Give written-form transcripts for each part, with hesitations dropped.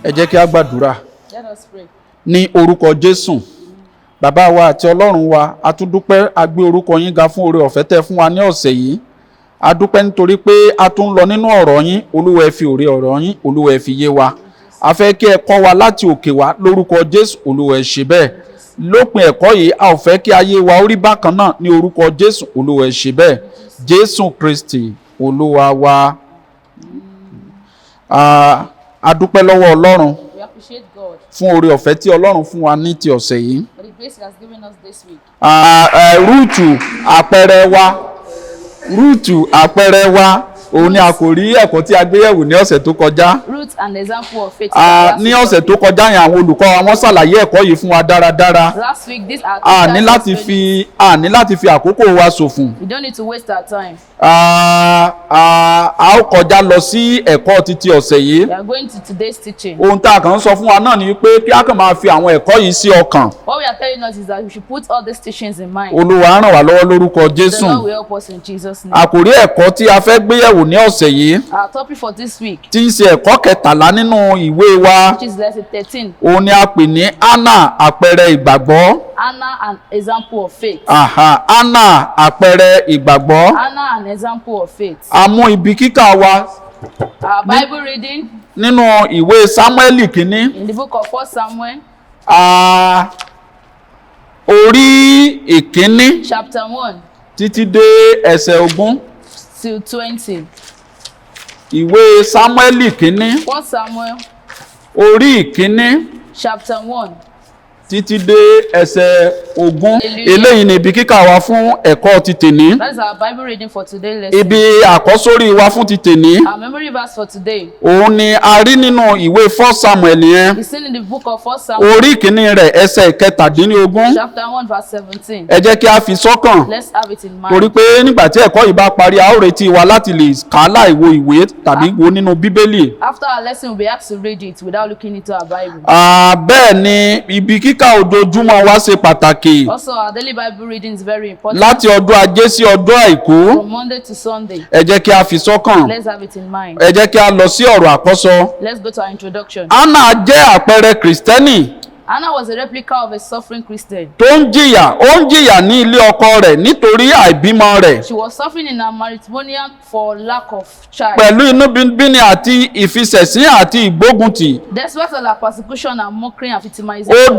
Ẹ jẹ́ kí a gbàdúrà. Let us pray. Ní orúkọ Jésù, bàbá wa àti Ọlọ́run wa, a tún dúpẹ́, a gbé orúkọ yín ga fún oore ọ̀fẹ́ tẹ́ fún wa ní ọ̀sẹ̀ yìí. A dúpẹ́ nítorí pé a tún lọ nínú ọ̀rọ̀ yín, Olúwa ẹ fi òrè ọ̀rọ̀ yín, Olúwa ẹ fi yé wa. A fẹ́ kí ẹ kọ́ wa láti òkè wá lórúkọ Jésù, Olúwa ẹ ṣe bẹ́ẹ̀. Lópin ẹ̀kọ́ yìí, a ò fẹ́ kí ayé wa ó rí bákan náà ní orúkọ Jésù, Olúwa ẹ ṣe bẹ́ẹ̀. Jésù Kristi, Olúwa wa. A dúpẹ́ lọ́wọ́ Ọlọ́run We appreciate God fún oore ọ̀fẹ́ tí Ọlọ́run fún wa ní ti ọ̀sẹ̀ yìí. for the grace He has given us this week. Rúùtù àpẹẹrẹ wa. Rúùtù àpẹẹrẹ wa. Òun ni àkòrí ẹ̀kọ́ tí a gbé yẹ̀wò ní ọ̀sẹ̀ tó kọjá. Root and example of faith. Ní ọ̀sẹ̀ tó kọjá yẹn àwọn olùkọ́ wa wọ́n ṣàlàyé ẹ̀kọ́ yìí fún wa dáradára. Last week, this our A ní láti fi àkókò wa ṣòfò. we don't need to waste our time. A ó kọjá lọ sí ẹ̀kọ́ títí ọ̀sẹ̀ yìí. We are going to today's teaching. Ohun tá a kàn ń sọ fún wa náà ni pé kí a kàn máa fi àwọn ẹ̀kọ́ yìí sí ọkàn. What we are telling us is that we should put all these teachings in mind. Olúwa ràn wá lọ́wọ́ lórúkọ The Jésù. Lord will help us in Jesus' name. Àkòrí ẹ̀kọ́ tí a fẹ́ gbé yẹ̀wò ní ọ̀sẹ̀ yìí Our topic for this week, tí ń ṣe ẹ̀kọ́ kẹtàlá nínú ìwé wa. which is lesson 13, Òun ni a pè ní Hánà àpẹẹrẹ ìgbàgbọ́. Hannah, an example of faith. Hánà àpẹẹrẹ ìgbàgbọ́. Hannah, an example of faith. A mú ibi kíkà wa Our Bible reading nínú ìwé Sámúẹ́lì kínní. in the book of 1 Samuel, Orí ìkíní chapter 1 títí dé ẹsẹ̀ 20. till 20. Ìwé Sámúẹ́lì kínní 1 Samuel, orí ìkíní chapter 1. títí dé ẹsẹ̀ 20. Hallelujah. Eléyìí ni ibi kíkà wa fún ẹ̀kọ́ ti tèní. That is our Bible reading for today's lesson. Ibi àkọ́sórí wa fún ti tèní. Our memory verse for today Òun ni a rí nínú ìwé 1 Samuel yẹn. is seen in the book of 1 Samuel, Orí ìkíní rẹ̀ ẹsẹ̀ 17. chapter 1, verse 17. Ẹ jẹ́ kí a fi sọ́kàn. Let's have it in Torí mind. pé nígbà tí ẹ̀kọ́ yìí bá parí, a ó retí wa láti lè kà á láì wo ìwé tàbí wo nínú Bíbélì. After our lesson, we'll be asked to read it without looking into our Bible. Bẹ́ẹ̀ ni ibi kíkà ojoojúmọ́ wa ṣe pàtàkì. Also, our daily Bible reading is very important. Láti ọjọ́ Ajé sí ọjọ́ Àìkú. From Monday to Sunday. Ẹ jẹ́ kí a fi sọ́kàn. Let's have it in mind. Ẹ jẹ́ kí a lọ sí ọ̀rọ̀ àkọ́sọ. Let's go to our introduction. Hánà jẹ́ àpẹẹrẹ Kìrìsìtẹ́nì Hannah was a replica of a suffering Christian. tó ń jìyà. Ó ń jìyà ní ilé ọkọ rẹ̀ nítorí àìbímọ rẹ̀. She was suffering in her matrimonial for lack of child. Pẹ̀lú inúbíbíni àti ìfisẹ̀sín àti ìgbóguntì. Despite all her persecution and mockery and Ó victimization,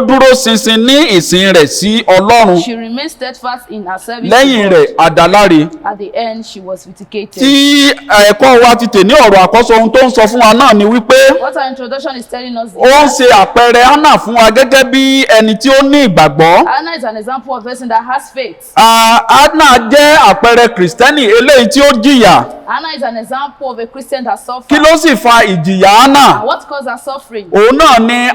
dúró ṣinṣin ní ìsìn rẹ̀ sí Ọlọ́run. she remained steadfast in her service Lẹ́yìn to rẹ̀ God. àdáláre. At the end, she was vindicated. Tí ẹ̀kọ́ wa ti tè ní ọ̀rọ̀ àkọ́sọ, ohun tó ń sọ fún wa náà ni wípé What our introduction is telling us ó ń ṣe àpẹẹrẹ Hánà fún wa gẹ́gẹ́ bí ẹni tí ó ní ìgbàgbọ́. Hannah is an example of a person that has faith. Hánà jẹ́ àpẹẹrẹ Kìrìsìtẹ́nì eléyìí tí ó jìyà. Hannah is an example of a Christian that Kí suffered. ló sì fa ìjìyà Hánà? And what caused her suffering? Òun náà ni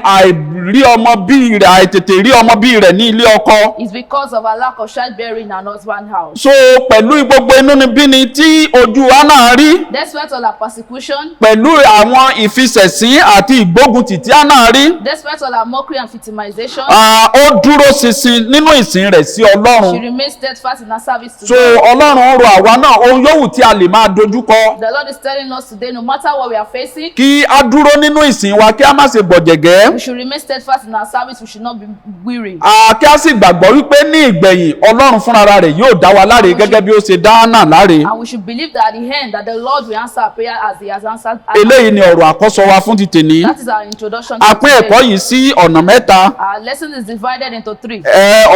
àìtètè rí ọmọ bí rẹ̀ ní ilé ọkọ. Is because of her lack of childbearing in her husband's house. So pẹ̀lú gbogbo inúnibíni tí ojú Hánà rí, Despite all her persecution, pẹ̀lú àwọn ìfisẹ̀sín àti ìgbóguntì tí Hánà rí, despite all her mockery and victimization, ó dúró ṣinṣin nínú ìsìn rẹ̀ sí she Ọlọ́run. remains steadfast in her service to So God. Ọlọ́run rọ̀ àwa náà ohun yòówù tí a lè máa dojúkọ. The Lord is telling us today, no matter what we are facing, Kí a dúró nínú ìsìn wa, kí a má ṣe gbọ̀jẹ̀gẹ́. we should remain steadfast in our service. We should not be weary. Kí a sì gbàgbọ́ wípé ní ìgbẹ̀yìn Ọlọ́run fúnra rẹ̀ yóò dá wa láre gẹ́gẹ́ bí ó ṣe dá Hánà láre. And we should believe that at the end, that the Lord will answer our prayer as He has answered. Eléyìí ni ọ̀rọ̀ àkọ́sọ wa fún ti tèní. That is our introduction A to pín ẹ̀kọ́ today. yìí sí ọ̀nà mẹ́ta. Our lesson is divided into 3.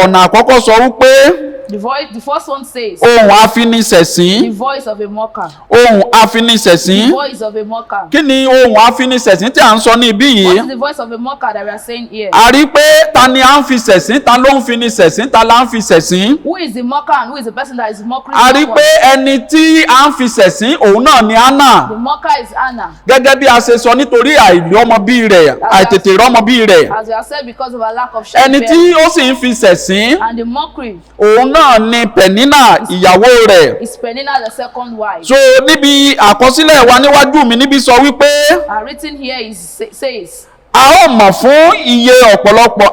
Ọ̀nà àkọ́kọ́ sọ wípé The first one says, ohùn the afinisẹ̀sín. voice of a mocker. Ohùn The afinisẹ̀sín. voice of a mocker. Kí ni ohùn afinisẹ̀sín tí à ń sọ ní ibí What yìí? is the voice of a mocker that we are saying here? A rí pé ta ni à ń fi sẹ̀sín, ta ló ń fi ni sẹ̀sín, ta la ń fi sẹ̀sín. Who is the mocker and who is the person that is mocking A rí someone? pé ẹni tí à ń fi sẹ̀sín òun náà ni Hánà. The mocker is Hannah. Gẹ́gẹ́ bí a ṣe sọ nítorí àìrọ́mọbí rẹ̀, àìtètè rọ́mọbí rẹ̀. As we have said, because of a lack of Ẹni tí childbearing. ó sì ń fi sẹ̀sín And the mockery òun náà ni Pẹ̀nínà ìyàwó rẹ̀. is Peninnah, the second wife. So níbi àkọsílẹ̀ wa níwájú mi níbi sọ wípé And written here says, a ó mọ̀ fún iye ọ̀pọ̀lọpọ̀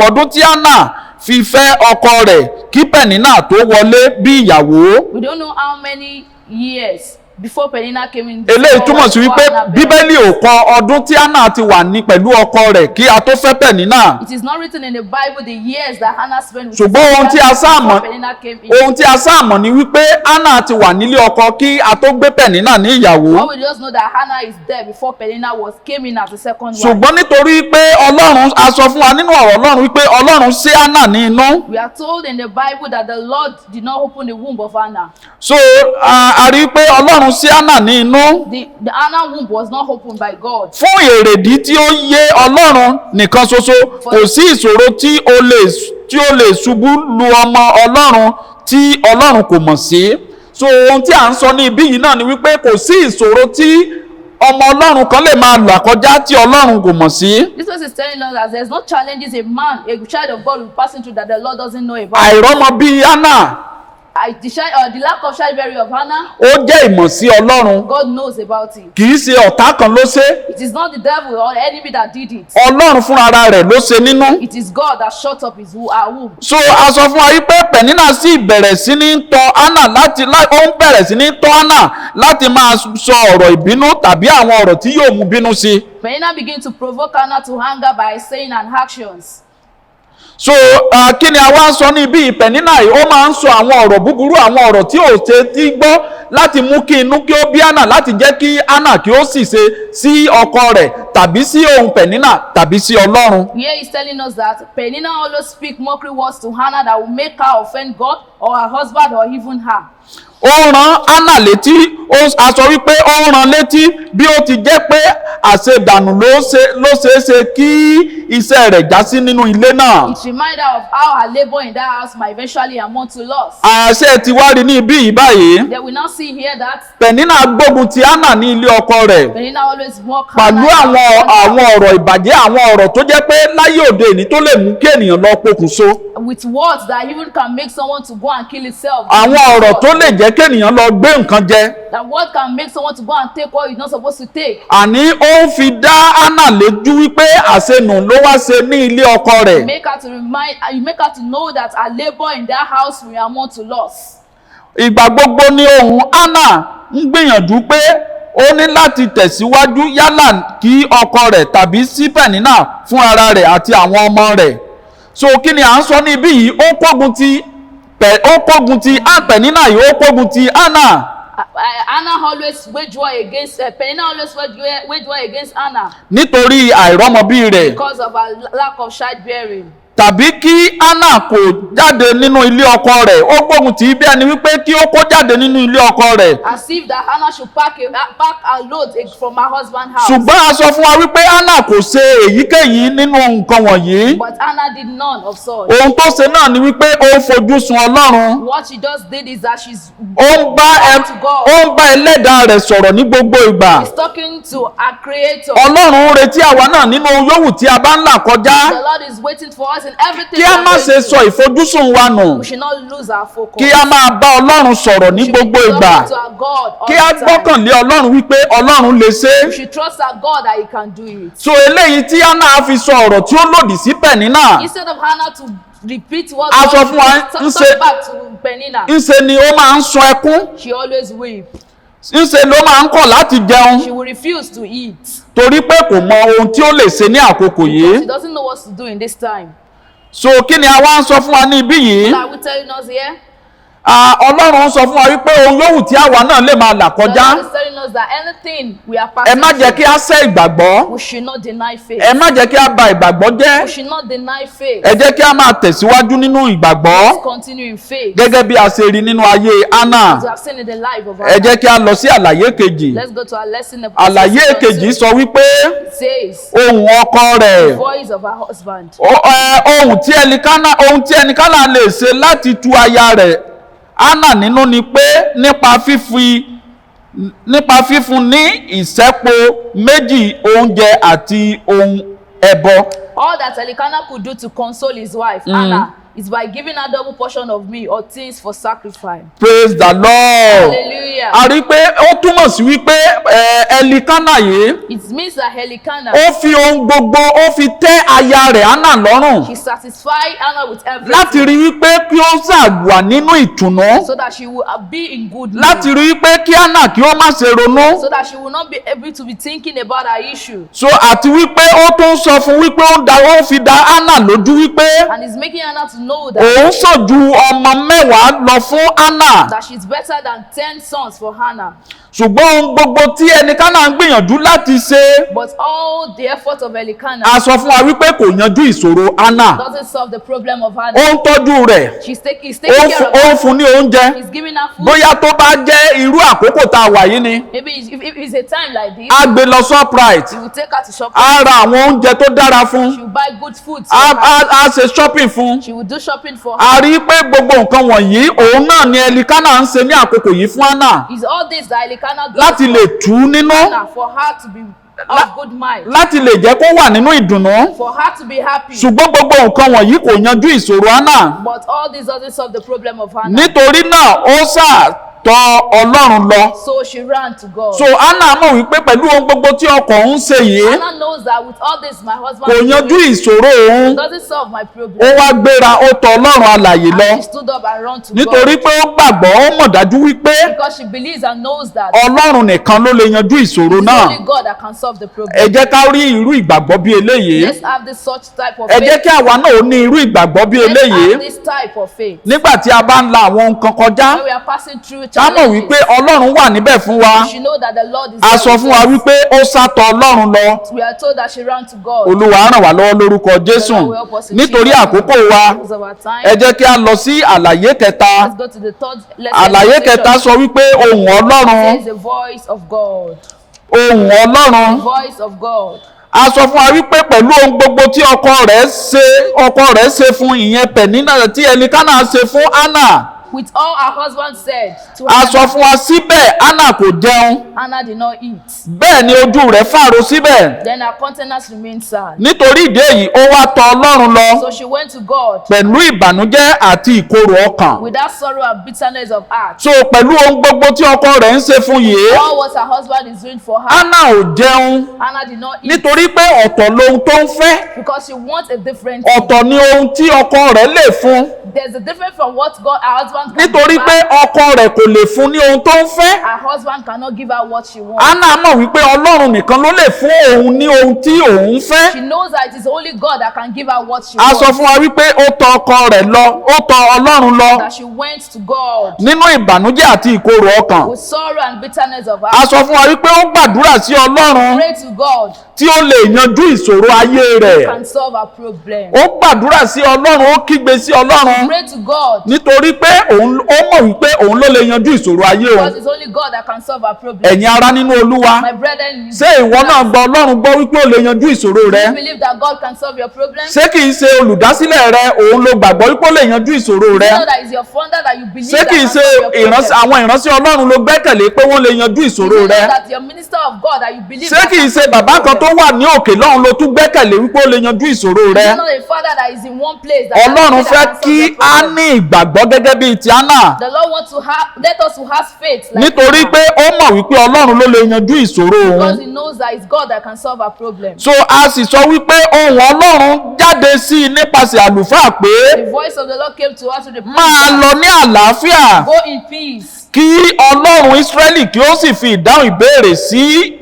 ọdún tí Hánà fi fẹ́ ọkọ rẹ̀ kí Pẹ̀nínà tó wọlé bí ìyàwó. We don't know how many years before Peninnah came in. Eléyìí túmọ̀ sí wípé Bíbélì ò kọ ọdún tí Hánà ti wà ní pẹ̀lú ọkọ rẹ̀ kí a tó fẹ́ Pẹ̀nínà. It is not written in the Bible the years that Hannah spent with ṣùgbọ́n ohun tí a sáà mọ̀ Peninnah came in. ohun tí a sáà mọ̀ ni wípé Hánà ti wà nílé ọkọ kí a tó gbé Pẹ̀nínà ní ìyàwó. All we just know that Hannah is there before Peninnah came in as the second wife. ṣùgbọ́n nítorí pé Ọlọ́run a sọ fún wa nínú ọ̀rọ̀ Ọlọ́run wípé Ọlọ́run ṣí Hánà ní inú. We are told in the Bible that the Lord did not open the womb of Hannah. So a rí i pé Ọlọ́run ṣí Hánà ní inú. The Hannah womb was not opened by God. Fún èrèdí tí ó yé Ọlọ́run nìkan ṣoṣo, kò sí ìṣòro tí ó lè ṣubú lu ọmọ Ọlọ́run tí Ọlọ́run kò mọ̀ sí. So ohun tí à ń sọ ní ibí yìí náà ni wípé kò sí ìṣòro tí ọmọ Ọlọ́run kan lè máa là kọjá tí Ọlọ́run kò mọ̀ sí. This verse is telling us that there's no challenges a child of God will pass into that the Lord doesn't know about. Àìrọ́mọ bíi Hánà. The lack of childbearing of Hannah. Ó jẹ́ ìmọ̀ sí Ọlọ́run. God knows about it. Kì í ṣe ọ̀tá kan ló ṣe. It is not the devil or the enemy that did it. Ọlọ́run fúnra rẹ̀ ló ṣe nínú. It is God that shut up our womb. So a sọ fún wa wípé Pẹ̀nínà sì bẹ̀rẹ̀ sí ní tọ́ Hánà ó ń bẹ̀rẹ̀ sí ní tọ́ Hánà láti máa sọ ọ̀rọ̀ ìbínú tàbí àwọn ọ̀rọ̀ tí yóò mú bínú sí. Peninnah began to provoke Hannah to anger by saying and actions. So kí ni a wá ń sọ ní ibi Pẹ̀nínà yìí? Ó máa ń sọ àwọn ọ̀rọ̀ búburú, àwọn ọ̀rọ̀ tí ò ṣe tí gbọ́ láti mú kí inú kí ó bí Hánà, láti jẹ́ kí Hánà kí ó sì ṣe sí ọkọ rẹ̀ tàbí sí ohun Pẹ̀nínà tàbí sí Ọlọ́run. Here he's telling us that Peninnah always speak mockery words to Hannah that will make her offend God or her husband or even her. Ó rán Hánà létí, a sọ wípé ó rán létí bí ó ti jẹ́ pé àṣedànù ló ṣeé ṣe kí iṣẹ́ rẹ̀ já sí nínú ilé náà. It reminds her of how her labor in that house might eventually amount to loss. Àṣẹ ti wá rí ní ibí yìí báyìí. Then we now see here that Pẹ̀nínà gbógun ti Hánà ní ilé ọkọ rẹ̀. Peninnah always mock Pẹ̀lú àwọn ọ̀rọ̀ ìbàjẹ́, àwọn ọ̀rọ̀ tó jẹ́ pé láyé òde òní tó lè mú kí ènìyàn lọ pokùnso. with words that even can make someone to go and kill himself. Àwọn ọ̀rọ̀ tó lè jẹ́ kí ènìyàn lọ gbé nǹkan jẹ. That word can make someone to go and take what he's not supposed to take. Àní ó ń fi dá Hánà lójú wípé àṣenù ló wá ṣe ní ilé ọkọ rẹ̀. Make her to know that her labor in that house will amount to loss. Ìgbà gbogbo ni ohùn Hánà ń gbìyànjú pé ó ní láti tẹ̀síwájú yálà kí ọkọ rẹ̀ tàbí sí Pẹ̀nínà fún ara rẹ̀ àti àwọn ọmọ rẹ̀. So kí ni à ń sọ níbí yìí? Ó kógun ti Pẹ̀nínà yìí, ó kógun ti Hánà. Hannah always wage war against Peninnah always wage war against Hannah. Nítorí àìrọ́mọbí rẹ̀. Because of her lack of childbearing. Tàbí kí Hánà kò jáde nínú ilé ọkọ rẹ̀, ó gbógun tì í bí ẹni wípé kí ó kó jáde nínú ilé ọkọ rẹ̀. As if that Hannah should pack her load from her husband's house. Ṣùgbọ́n a sọ fún wa wípé Hánà kò ṣe èyíkéyìí nínú nǹkan wọ̀nyí. But Hannah did none of such. Ohun tó ṣe náà ni wípé ó ń fojú sun Ọlọ́run. What she just did is that she's Ó ń bá ẹlẹ́dàá rẹ̀ sọ̀rọ̀ ní gbogbo ìgbà. She's talking to her creator. Ọlọ́run ń retí àwa náà nínú yòówù tí a bá ń là kọjá. The Lord is waiting for us in everything. Kí a má ṣe sọ ìfojúsùn wa nù. We should not lose our focus. Kí a máa bá Ọlọ́run sọ̀rọ̀ ní gbogbo ìgbà. Kí a gbọ́kànlé Ọlọ́run wípé Ọlọ́run lè ṣe. We should trust our God that He can do it. So eléyìí tí Hánà fi sọ ọ̀rọ̀ tí ó lòdì sí Pẹ̀nínà. Instead of Hannah to repeat what A sọ fún wa talk back to Peninnah. Ńṣe ni ó máa ń sun ẹkún. She always weep. Ńṣe ló máa ń kọ̀ láti jẹun. She will refuse to eat. Torí pé kò mọ ohun tí ó lè ṣe ní àkókò yìí. She doesn't know what to do in this time. So kí ni a wá ń sọ fún wa ní ibí yìí? What are we telling us here? Ọlọ́run sọ fún wa wípé ohun yòówù tí àwa náà lè máa là kọjá. God is telling us that anything we are passing Ẹ má jẹ́ kí a sẹ́ ìgbàgbọ́. we should not deny faith. Ẹ má jẹ́ kí a ba ìgbàgbọ́ We jẹ́. should not deny faith. Ẹ jẹ́ kí a máa tẹ̀síwájú nínú ìgbàgbọ́. Let's continue in faith. Gẹ́gẹ́ bí a ṣe rí nínú ayé Hánà. As we have seen in the life of Ẹ Hannah. jẹ́ kí a lọ sí àlàyé kejì. Let's go to our lesson. Àlàyé kejì sọ wípé It says ohùn ọkọ rẹ̀. voice of her husband. Ohun tí ẹnikánà lè ṣe láti tu aya rẹ̀ Hánà nínú ni pé nípa fífún ní ìṣẹ́po méjì oúnjẹ àti ohun ẹbọ. All that Elkanah could do to console his wife, Hannah, is by giving a double portion of me or things for sacrifice. Praise the Lord. Hallelujah. A rí pé ó túmọ̀ sí wípé Ẹlikánà yìí It means that Elkanah, ó fi ohun gbogbo ó fi tẹ́ aya rẹ̀ Hánà lọ́rùn she satisfied Hannah with everything láti rí wípé kí ó ṣàwà nínú ìtùnú, so that she will be in good mood, láti rí wípé kí Hánà kí ó má ṣe ronú. so that she will not be able to be thinking about her issue. So àti wípé ó tún sọ fún wípé ó fi dá Hánà lójú wípé And it's making Hannah to know that, òun sàn ju ọmọ 10 lọ fún Hánà. that she's better than 10 sons for Hannah. Ṣùgbọ́n ohun gbogbo tí Ẹlikánà ń gbìyànjú láti ṣe, But all the effort of Elkanah a sọ fún wa wípé kò yanjú ìṣòro Hánà. doesn't solve the problem of Ó Hannah. ń tọ́jú rẹ̀, He's taking ó care of ń her. fún ní oúnjẹ. He's giving her food. Bóyá tó bá jẹ́ irú àkókò tá a wà yìí ni, Maybe if it's a time like this, a gbé lọ Shoprite, he will take her to shopping. a ra àwọn oúnjẹ tó dára fún, She will buy good food for a her. a ṣe shopping fún. She will do shopping for her. A rí pé gbogbo nǹkan wọ̀nyí òun náà ni Ẹlikánà ń ṣe ní àkókò yìí fún Hánà It's all this that Elkanah does láti lè tù ú nínú, for her to be of good mind, láti lè jẹ́ kó wà nínú ìdùnnú. for her to be happy. Ṣùgbọ́n gbogbo nǹkan wọ̀nyí kò yanjú ìṣòro Hánà. But all this doesn't solve the problem of Hannah. Nítorí náà ó ṣàtọ̀ Ọlọ́run lọ. So she ran to God. So Hánà mọ̀ wípé pẹ̀lú ohun gbogbo tí ọkọ ń ṣe yìí Hannah knows that with all this my husband kò is yanjú doing, ìṣòro òun. it doesn't solve my Ó problem. wá gbéra ó tọ̀ Ọlọ́run alààyè lọ. And she stood up and ran to Nítorí God pé ó gbàgbọ́ ó mọ̀ dájú wípé because she believes and knows that Ọlọ́run nìkan ló lè yanjú ìṣòro it's náà. only God that can solve the problem. Ẹ jẹ́ ká rí irú ìgbàgbọ́ bí eléyìí. Let's have this such type of Ẹ jẹ́ faith. kí àwa náà ó ní irú ìgbàgbọ́ bí Let's eléyìí. have this type of faith. Nígbà tí a bá ń la àwọn nǹkan kọjá, When we are passing through ká mọ̀ challenges, wípé Ọlọ́run wà níbẹ̀ fún wa. we should know that the Lord is A there sọ with fún wa us. wípé ó sátọ̀ Ọlọ́run lọ. We are told that she ran to God. Olúwa ràn wá lọ́wọ́ lórúkọ Jésù. Nítorí àkókò wa, Because of our time. ẹ jẹ́ kí a lọ sí àlàyé kẹta. Let's go to the third lesson. Àlàyé kẹta sọ wípé ohùn Ọlọ́run, Says the voice of God. ohùn Ọlọ́run. The voice of God. A sọ fún wa wípé pẹ̀lú ohun gbogbo tí ọkọ rẹ̀ ṣe fún ìyẹn Pẹ̀nínà tí Ẹlikánà ṣe fún Hánà. With all her husband said to A sọ Hannah, fún wa síbẹ̀ Hánà kò jẹun. Hannah did not eat. Bẹ́ẹ̀ ni ojú rẹ̀ fàrọ síbẹ̀. Then her countenance remained sad. Nítorí ìdí èyí ó wá tọ̀ Ọlọ́run lọ So she went to God pẹ̀lú ìbànújẹ́ àti ìkorò ọkàn. without sorrow and bitterness of heart. So pẹ̀lú ohun gbogbo tí ọkọ rẹ̀ ń ṣe fún yìí, All what her husband is doing for her, Hánà ò jẹun Hannah did not eat nítorí pé ọ̀tọ̀ lohun tó ń fẹ́, because she wants a different thing. ọ̀tọ̀ ni ohun tí ọkọ rẹ̀ lè fún. There's a difference from what God, her husband can Nítorí give pé her. ọkọ rẹ̀ kò lè fún ní ohun tó ń fẹ́. Her husband cannot give her what she wants. Hánà mọ̀ wípé Ọlọ́run nìkan ló lè fún òun ní ohun tí òun fẹ́. She knows that it is only God that can give her what she A wants. sọ fún wa wípé ó tọ̀ ọkọ rẹ̀ lọ, ó tọ̀ Ọlọ́run lọ That she went to God nínú ìbànújẹ́ àti ìkorò ọkàn. with sorrow and bitterness of A heart. sọ fún wa wípé ó gbàdúrà sí Ọlọ́run Pray to God tí ó lè yanjú ìṣòro ayé rẹ̀. can solve her problem. Ó gbàdúrà sí Ọlọ́run, ó kígbe sí Ọlọ́run Pray to God nítorí pé ó mọ̀ wípé òun ló lè yanjú ìṣòro ayé òun. because it's only God that can solve her problem. Ẹ̀yin ará nínú Olúwa, My brethren, ṣé ìwọ náà gba Ọlọ́run gbọ́ wípé ó lè yanjú ìṣòro do rẹ? you believe that God can solve your problem? Ṣé kìí ṣe olùdásílẹ̀ rẹ òun ló gbàgbọ́ wípé ó lè yanjú ìṣòro You rẹ? know that it's your founder that you believe Ṣé that kìí can ṣe solve your problem. àwọn ìránṣẹ́ Ọlọ́run ló gbẹ́kẹ̀lé pé wọ́n lè yanjú You ìṣòro know rẹ? that your minister of God that you believe Ṣé that kìí can ṣe solve bàbá your kan tó problem. wà ní òkè lọ́run ló tún gbẹ́kẹ̀lé wípé ó lè yanjú ìṣòro rẹ? You know a father that is in one place that Ọlọ́run that fẹ́ can kí solve your á problem. ní ìgbàgbọ́ gẹ́gẹ́ bíi ti Hánà. The Lord wants to have let us to have faith like Nítorí Hannah, pé ó mọ̀ wípé Ọlọ́run ló lè yanjú ìṣòro òun. because he knows that it's God that can solve our problem. So a sì sọ wípé ohùn Ọlọ́run jáde sí i nípasẹ̀ àlùfáà pé The voice of the Lord came to us to the máa priest. lọ ní àlàáfíà Go in peace. kí Ọlọ́run Ísírẹ́lì kí ó sì fi ìdáhùn ìbéèrè sí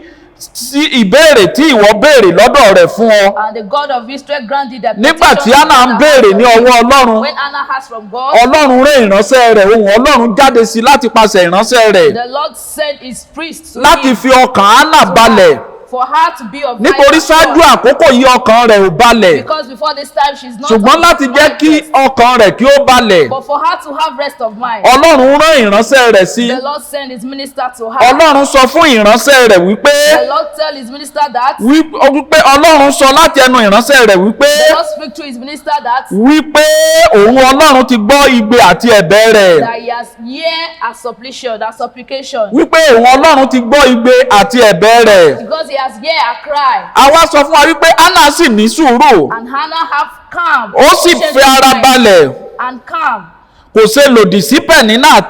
ìbéèrè tí ìwọ béèrè lọ́dọ̀ rẹ̀ fún ọ. And the God of Israel granted the Nígbà tí petition Hánà ń Hannah béèrè asked ní for. ọwọ́ Ọlọ́run, When Hannah asked from God, Ọlọ́run rán ìránṣẹ́ rẹ̀, ohùn Ọlọ́run jáde sí i láti pasẹ̀ ìránṣẹ́ rẹ̀ the Lord sent his priest to láti him fi ọkàn Hánà balẹ̀. for her to be of Nítorí ṣáájú àkókò yìí ọkàn rẹ̀ ò balẹ̀. because before this time she's not Ṣùgbọ́n of láti mind jẹ́ kí rest. ọkàn rẹ̀ kí ó balẹ̀, But for her to have rest of mind, Ọlọ́run rán ìránṣẹ́ rẹ̀ sí i. the Lord sent his minister to her. Ọlọ́run sọ fún ìránṣẹ́ rẹ̀ wípé The Lord tell his minister that wípé Ọlọ́run sọ láti ẹnu ìránṣẹ́ rẹ̀ wípé the Lord speak to his minister that òun Ọlọ́run ti gbọ́ igbe àti ẹ̀bẹ̀ rẹ̀. that he has heard her supplication Wípé òun Ọlọ́run ti gbọ́ igbe àti ẹ̀bẹ̀ rẹ̀. because he has heard her cry. Àwa sọ fún wa wípé Hánà sì ní sùúrù, And Hannah have calm. ó sì patient fi ara mind. balẹ̀, and calm. kò ṣe lòdì sí Pẹ̀nínà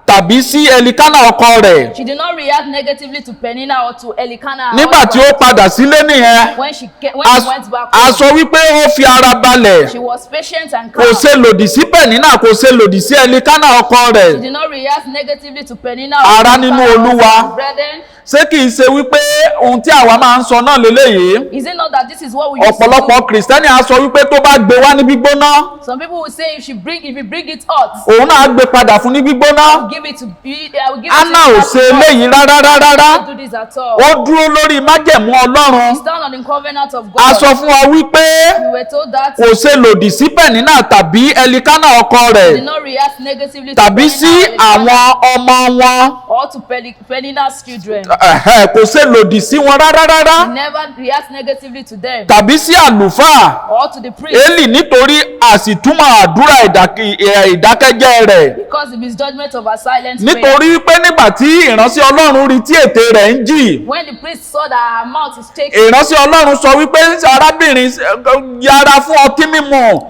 tàbí sí Ẹlikánà ọkọ rẹ̀. She did not react negatively to Peninnah or to Elkanah. Nígbà tí ó padà sílé nìyẹn, When she a went back a home, sọ wípé ó fi ara balẹ̀. she was patient and Kò calm. ṣe lòdì sí Pẹ̀nínà, kò ṣe lòdì sí Ẹlikánà ọkọ She rẹ̀. did not react negatively to Peninnah Ará or nínú Elkanah. Olúwa. Brethren, Ṣé kìí ṣe wípé ohun tí àwa máa ń sọ náà leléyìí? is it not that this is what we used to Ọ̀pọ̀lọpọ̀ do? Kìrìsìtẹ́nì á sọ wípé tó bá gbé wá ní gbígbóná, Some people will say if you bring it hot, òun náà á gbé padà fún ní gbígbóná. give it to I will give Anna it ò to ṣe eléyìí rárá rárá. Don't do this at all. Ó dúró lórí májẹ̀mú Ọlọ́run. Stand on the covenant of A God. sọ fún wa wípé We were told that kò ṣe lòdì sí Pẹ̀nínà tàbí Ẹlikánà ọkọ did rẹ̀ not react negatively to tàbí sí Peninnah or Elkanah àwọn ọmọ wọn. or to Peninnah's children. Kò ṣe lòdì sí wọn rárá rárá. He never reacts negatively to them Tàbí sí àlùfáà or to the priest Élì nítorí àsìtúmọ̀ àdúrà ìdákẹ́jẹ́ rẹ̀. because of his judgment of a silent prayer. Nítorí pé nígbà tí ìránṣẹ́ Ọlọ́run rí tí ètè rẹ̀ ń jì, When the priest saw that her mouth is shaking, ìránṣẹ́ Ọlọ́run sọ wípé arábìnrin yára fún ọtí mímu,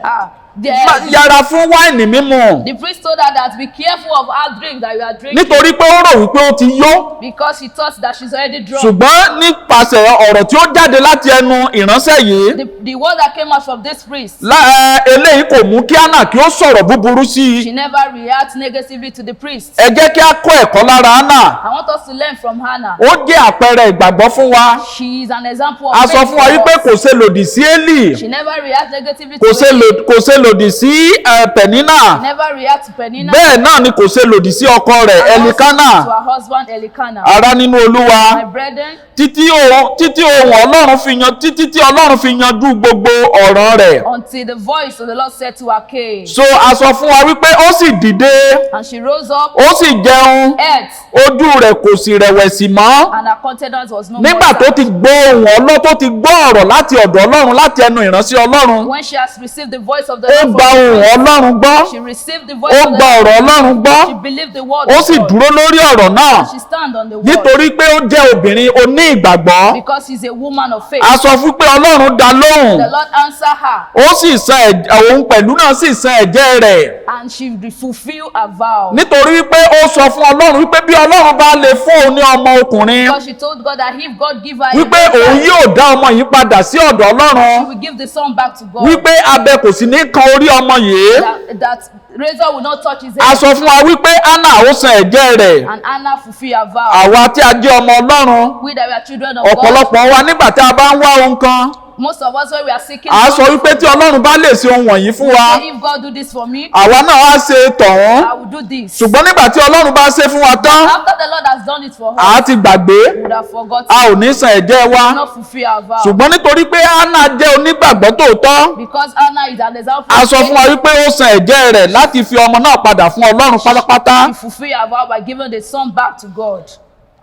yára fún wáìnì mímu. the priest told her that be careful of her drink that you are drinking Nítorí pé ó rò wípé ó ti yó. because she thought that she's already drunk. Ṣùgbọ́n nípasẹ̀ ọ̀rọ̀ tí ó jáde láti ẹnu ìránṣẹ́ yìí, The word that came out from this priest, eléyìí kò mú kí Hánà kí ó sọ̀rọ̀ búburú sí she i. never reacts negatively to the priest. Ẹ jẹ́ kí a kọ́ ẹ̀kọ́ lára Hánà. I want us to learn from Hannah. Ó jẹ́ àpẹẹrẹ ìgbàgbọ́ fún wa. She is an example A of sọ fún wa wípé faith. kò ṣe lòdì sí Élì, She never reacts negatively kò to ṣe Eli. kò ṣe lòdì sí Pẹ̀nínà. Never react to Peninnah. Bẹ́ẹ̀ náà ni kò ṣe lòdì sí ọkọ rẹ̀ And also Ẹlikánà. to her husband Elkanah. Ará nínú Olúwa. My brethren, Títí ohùn Ọlọ́run fi yan títí tí Ọlọ́run fi yanjú gbogbo ọ̀rọ̀ rẹ̀. until the voice of the Lord said to her, cave. So a sọ fún wa wípé ó sì dìde, And she rose up, ó sì jẹun, ate, ojú rẹ̀ kò sì rẹ̀wẹ̀sì mọ́. and her countenance was no Nígbà more tó sad. ti gbọ́ ohùn Ọlọ́run, tó ti gbọ́ ọ̀rọ̀ láti ọ̀dọ̀ Ọlọ́run láti ẹnu ìránṣẹ́ Ọlọ́run, When she has received the voice of the ó Lord, gba from ohùn the Ọlọ́run gbọ́, she received the voice ó of the gba Lord. ọ̀rọ̀ Ọlọ́run gbọ́, She believed the word ó of sì God. dúró lórí ọ̀rọ̀ náà She stand on the word nítorí pé ó jẹ́ obìnrin oní ìgbàgbọ́. because she's a woman of faith. A sọ fún pé Ọlọ́run dá lóhùn, The Lord answered her, ó sì san òun pẹ̀lú náà sì san ẹ̀jẹ́ rẹ̀. and she fulfilled her vow. Nítorí wípé ó sọ fún Ọlọ́run wípé bí Ọlọ́run bá lè fún òun ní ọmọ ọkùnrin, Because she told God that if God give her a wípé male òun child, yóò dá ọmọ yìí padà sí ọ̀dọ̀ she Ọlọ́run, will give the son back to God. wípé abẹ kò sì ní kan orí ọmọ yìí. That razor will not touch his A head. sọ fún wa wípé Hánà ó san ẹ̀jẹ̀ rẹ̀. And Anna fulfilled her vow. Àwa tí a jẹ́ ọmọ Ọlọ́run, We that we are children of God, ọ̀pọ̀lọpọ̀ wa nígbà tí a bá ń wá ohun kan, most of us when we are seeking à á sọ God, wípé tí Ọlọ́run bá lè ṣe ohun wọ̀nyí fún wa, say, if God do this for me, àwa náà á ṣe tọ̀hún. I will do this. Ṣùgbọ́n nígbà tí Ọlọ́run bá ṣe fún wa tán, After the Lord has done it for à her, á ti gbàgbé, we would have forgotten. a ò ní san ẹ̀jẹ̀ wa. Not fulfill our vow. Ṣùgbọ́n nítorí pé Hánà jẹ́ onígbàgbọ́ tòótọ́, Because Anna is an example a of sọ fún wa faith. wípé ó san ẹ̀jẹ̀ rẹ̀ láti fi ọmọ náà padà fún Ọlọ́run pátápátá. She fulfilled her vow by giving the son back to God.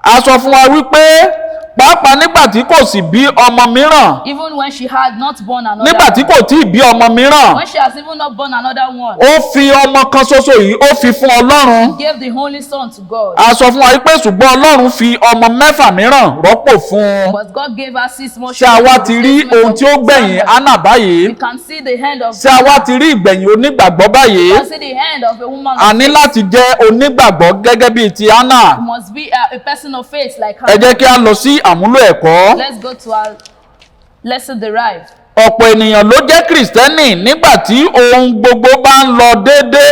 A sọ fún wa wípé pàápàá nígbà tí kò sì bí ọmọ mìíràn, Even when she had not born another nígbà tí one. kò tí ì bí ọmọ mìíràn, When she has even not born another one. ó fi ọmọ kan ṣoṣo yìí ó fi fún Ọlọ́run. Gave the only son to God. A sọ fún wa wípé ṣùgbọ́n Ọlọ́run fi ọmọ mẹ́fà mìíràn rọ́pò fún un. But God gave her 6 more Ṣé a wá children ti with rí replacement ohun of tí ó the gbẹ̀yìn standard. Hánà báyìí? We can see the hand of Ṣé a wá ti rí ìgbẹ̀yìn onígbàgbọ́ báyìí? we can see the hand of a woman A of ní faith. láti jẹ́ onígbàgbọ́ gẹ́gẹ́ bíi ti Hánà. You must be a person of faith like Ẹ jẹ́ her. kí a lọ sí àmúlò ẹ̀kọ́. Let's go to our lesson derived. Ọ̀pọ̀ ènìyàn ló jẹ́ Kìrìsìtẹ́nì nígbà tí ohun gbogbo bá ń lọ déédéé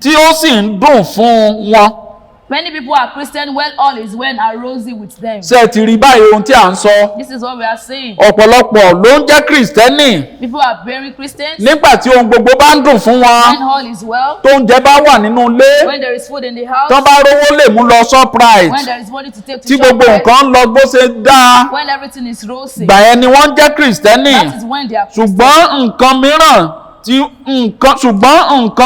tí ó sì ń dùn fún wọn. Many people are Christian when all is well and rosy with them. Ṣé ẹ ti rí báyìí ohun tí à ń sọ? This is what we are saying. Ọ̀pọ̀lọpọ̀ ló ń jẹ́ Kìrìsìtẹ́nì People are very Christians nígbà tí ohun gbogbo bá ń dùn fún wọn, when all is well, tó ń jẹ bá wà nínú ilé, when there is food in the house, tán bá rówó lè mú lọ Shoprite, when there is money to take to tí gbogbo shop, nǹkan ń lọ bó ṣe dáa, when everything is rosy. gbà yẹn ni wọ́n ń jẹ́ Kìrìsìtẹ́nì. That is when they are Christians. Ṣùgbọ́n nǹkan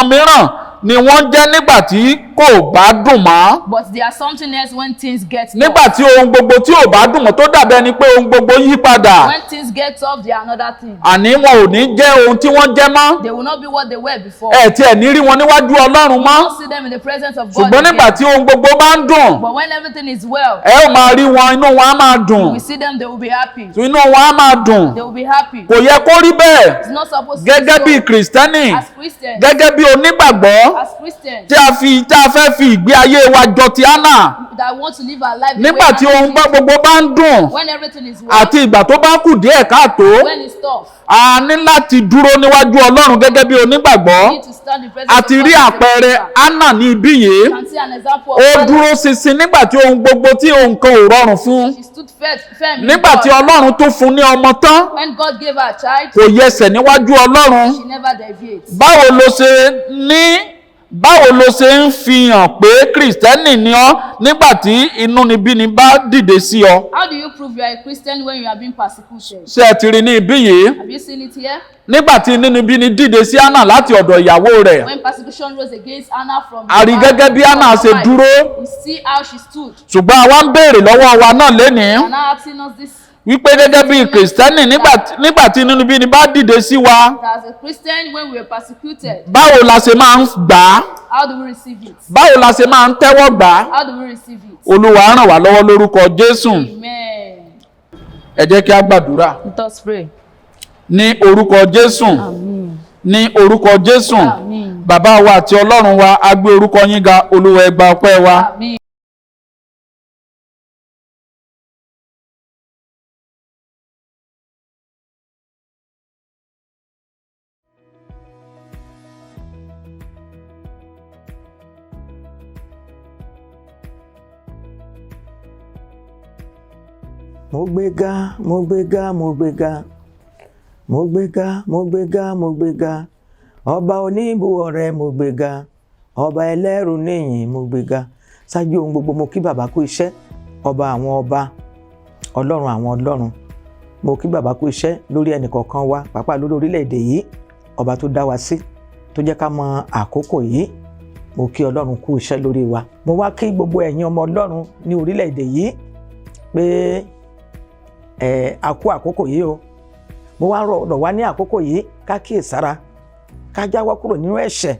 mìíràn ni wọ́n jẹ́ nígbà tí kò bá dùn mọ́. But there are something else when things get tough. Nígbà tí ohun gbogbo tí ò bá dùn mọ́ tó dàbí ẹni pé ohun gbogbo yí padà. When things get tough, they are another thing. àní wọn ò ní jẹ́ ohun tí wọ́n jẹ́ mọ́. They will not be what they were before. ẹ tí ẹ̀ ní rí wọn níwájú Ọlọ́run mọ́. You don't see them in the presence of God ṣùgbọ́n nígbà tí ohun gbogbo bá ń dùn, But when everything is well, ẹ ó máa rí wọn, inú wọn á máa dùn. we see them, they will be happy. inú wọn á máa dùn. They will be happy. kò yẹ kó rí bẹ́ẹ̀. It's not supposed to gẹ́gẹ́ bí be so. Kìrìsìtẹ́nì, As Christians, gẹ́gẹ́ bí onígbàgbọ́ as Christians tí a fẹ́ fi ìgbé ayé wa jọ ti Hánà. that want to live our life the nígbà tí way ohun gbogbo bá ń dùn when everything is well, àti ìgbà tó bá kù díẹ̀ káàtó, when it's tough, a ní láti dúró níwájú Ọlọ́run gẹ́gẹ́ bí onígbàgbọ́. you need to stand in the presence a of ti God rí as a àpẹẹrẹ believer. Hánà ní ibí yìí. You can see an example of Ó Hannah. dúró ṣinṣin nígbà tí ohun gbogbo tí ohun kan ò rọrùn fún. She stood firm in Nígbà tí God. Ọlọ́run tó fún ní ọmọ tán, When God gave her a child, kò yẹsẹ̀ níwájú Ọlọ́run. she never deviates. Báwo ló ṣe ń fi hàn pé Kìrìsìtẹ́nì ni ọ́ nígbà tí inúnibíni bá dìde sí ọ? How do you prove you are a Christian when you are being persecuted? Ṣé ẹ ti rí ní ibí yìí? Have you seen it here? Nígbà tí inúnibíni dìde sí Hánà láti ọ̀dọ̀ ìyàwó rẹ̀, When persecution rose against Hannah from a rí gẹ́gẹ́ bí Hánà ṣe dúró. we see how she stood. Ṣùgbọ́n àwa ń béèrè lọ́wọ́ wa náà lénìí And now asking us this, wípé gẹ́gẹ́ bí Kìrìsìtẹ́nì nígbà tí inúnibíni bá dìde sí wa, that as a Christian, when we were persecuted, báwo la ṣe máa ń gbà á? how do we receive it? Báwo la ṣe máa ń tẹ́wọ́ gbà á? How do we receive it? Olúwa ràn wá lọ́wọ́ lórúkọ Jésù. Amen. Ẹ jẹ́ kí a gbàdúrà. Let us pray. Ní orúkọ Jésù. Amen. Ní orúkọ Jésù. Amen. Bàbá wa àti Ọlọ́run wa, a gbé orúkọ yín ga. Olúwa ẹ gba ọpẹ́ wa. Amen. Mo gbéga, mo gbéga, mo gbéga, mo gbéga, mo gbéga, mo gbéga, ọba oníbu ọrẹ mo gbéga, ọba ẹlẹ́rù níyìn mo gbéga. Ṣáájú ohun gbogbo mo kí bàbá kú iṣẹ́, ọba àwọn ọba, ọlọ́run àwọn ọlọ́run. Mo kí bàbá kú iṣẹ́ lórí ẹnìkọ̀ọ̀kan wa, pàápàá lórí orílẹ̀-èdè yìí, ọba tó dá wa sí, tó jẹ́ ká mọ àkókò yìí. Mo kí ọlọ́run kú iṣẹ́ lórí wa. Mo wá kí gbogbo ẹ̀yin ọmọ ọlọ́run ní orílẹ̀-èdè yìí pé a kú àkókò yìí o. Mo wá rọ̀ wá ní àkókò yìí ká kíyèsára, ká jáwọ́ kúrò nínú ẹ̀ṣẹ̀.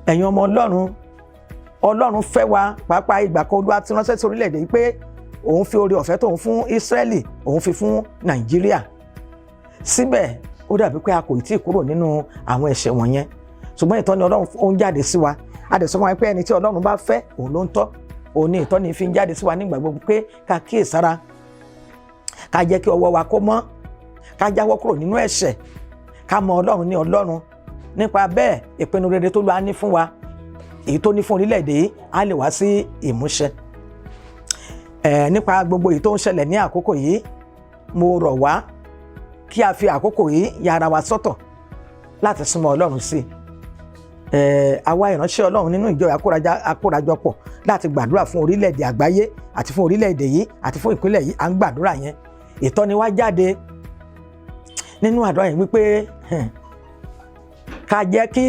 Ẹ̀yin ọmọ Ọlọ́run fẹ́ wa, pàápàá ìgbà kan Olúwa ti ránṣẹ́ sí orílẹ̀-èdè yìí pé òun fi oore ọ̀fẹ́ tóun fún Ísírẹ́lì, òun fi fún Nàìjíríà. Síbẹ̀ ó dàbí pé a kò tí ì kúrò nínú àwọn ẹ̀ṣẹ̀ wọ̀nyẹn. Ṣùgbọ́n ìtọ́ni Ọlọ́run ó ń jáde sí wa. A dẹ̀ sọ fún wa pé ẹni tí Ọlọ́run bá fẹ́ òun ló ń tọ́. Òun ni ìtọ́ni fi ń jáde sí wa nígbà gbogbo pé ká kíyèsára, ká jẹ́ kí ọwọ́ wa kó mọ́, ká jáwọ́ kúrò nínú ẹ̀ṣẹ̀, ká mọ Ọlọ́run ní Ọlọ́run. Nípa bẹ́ẹ̀ ìpinnu rere tó Olúwa ní fún wa, èyí tó ní fún orílẹ̀-èdè yìí á lè wá sí ìmúṣẹ. Nípa gbogbo èyí tó ń ṣẹlẹ̀ ní àkókò yìí, mo rọ̀ wá kí a fi àkókò yìí ya ara wa sọ́tọ̀ láti súnmọ́ Ọlọ́run sí. Àwa ìránṣẹ́ Ọlọ́run nínú ìjọ àkórajọpọ̀ láti gbàdúrà fún orílẹ̀-èdè àgbáyé àti fún orílẹ̀-èdè yìí àti fún ìpínlẹ̀ yìí, à ń gbàdúrà yẹn. Ìtọ́ni wá jáde nínú àdúrà yẹn wípé ká jẹ́ kí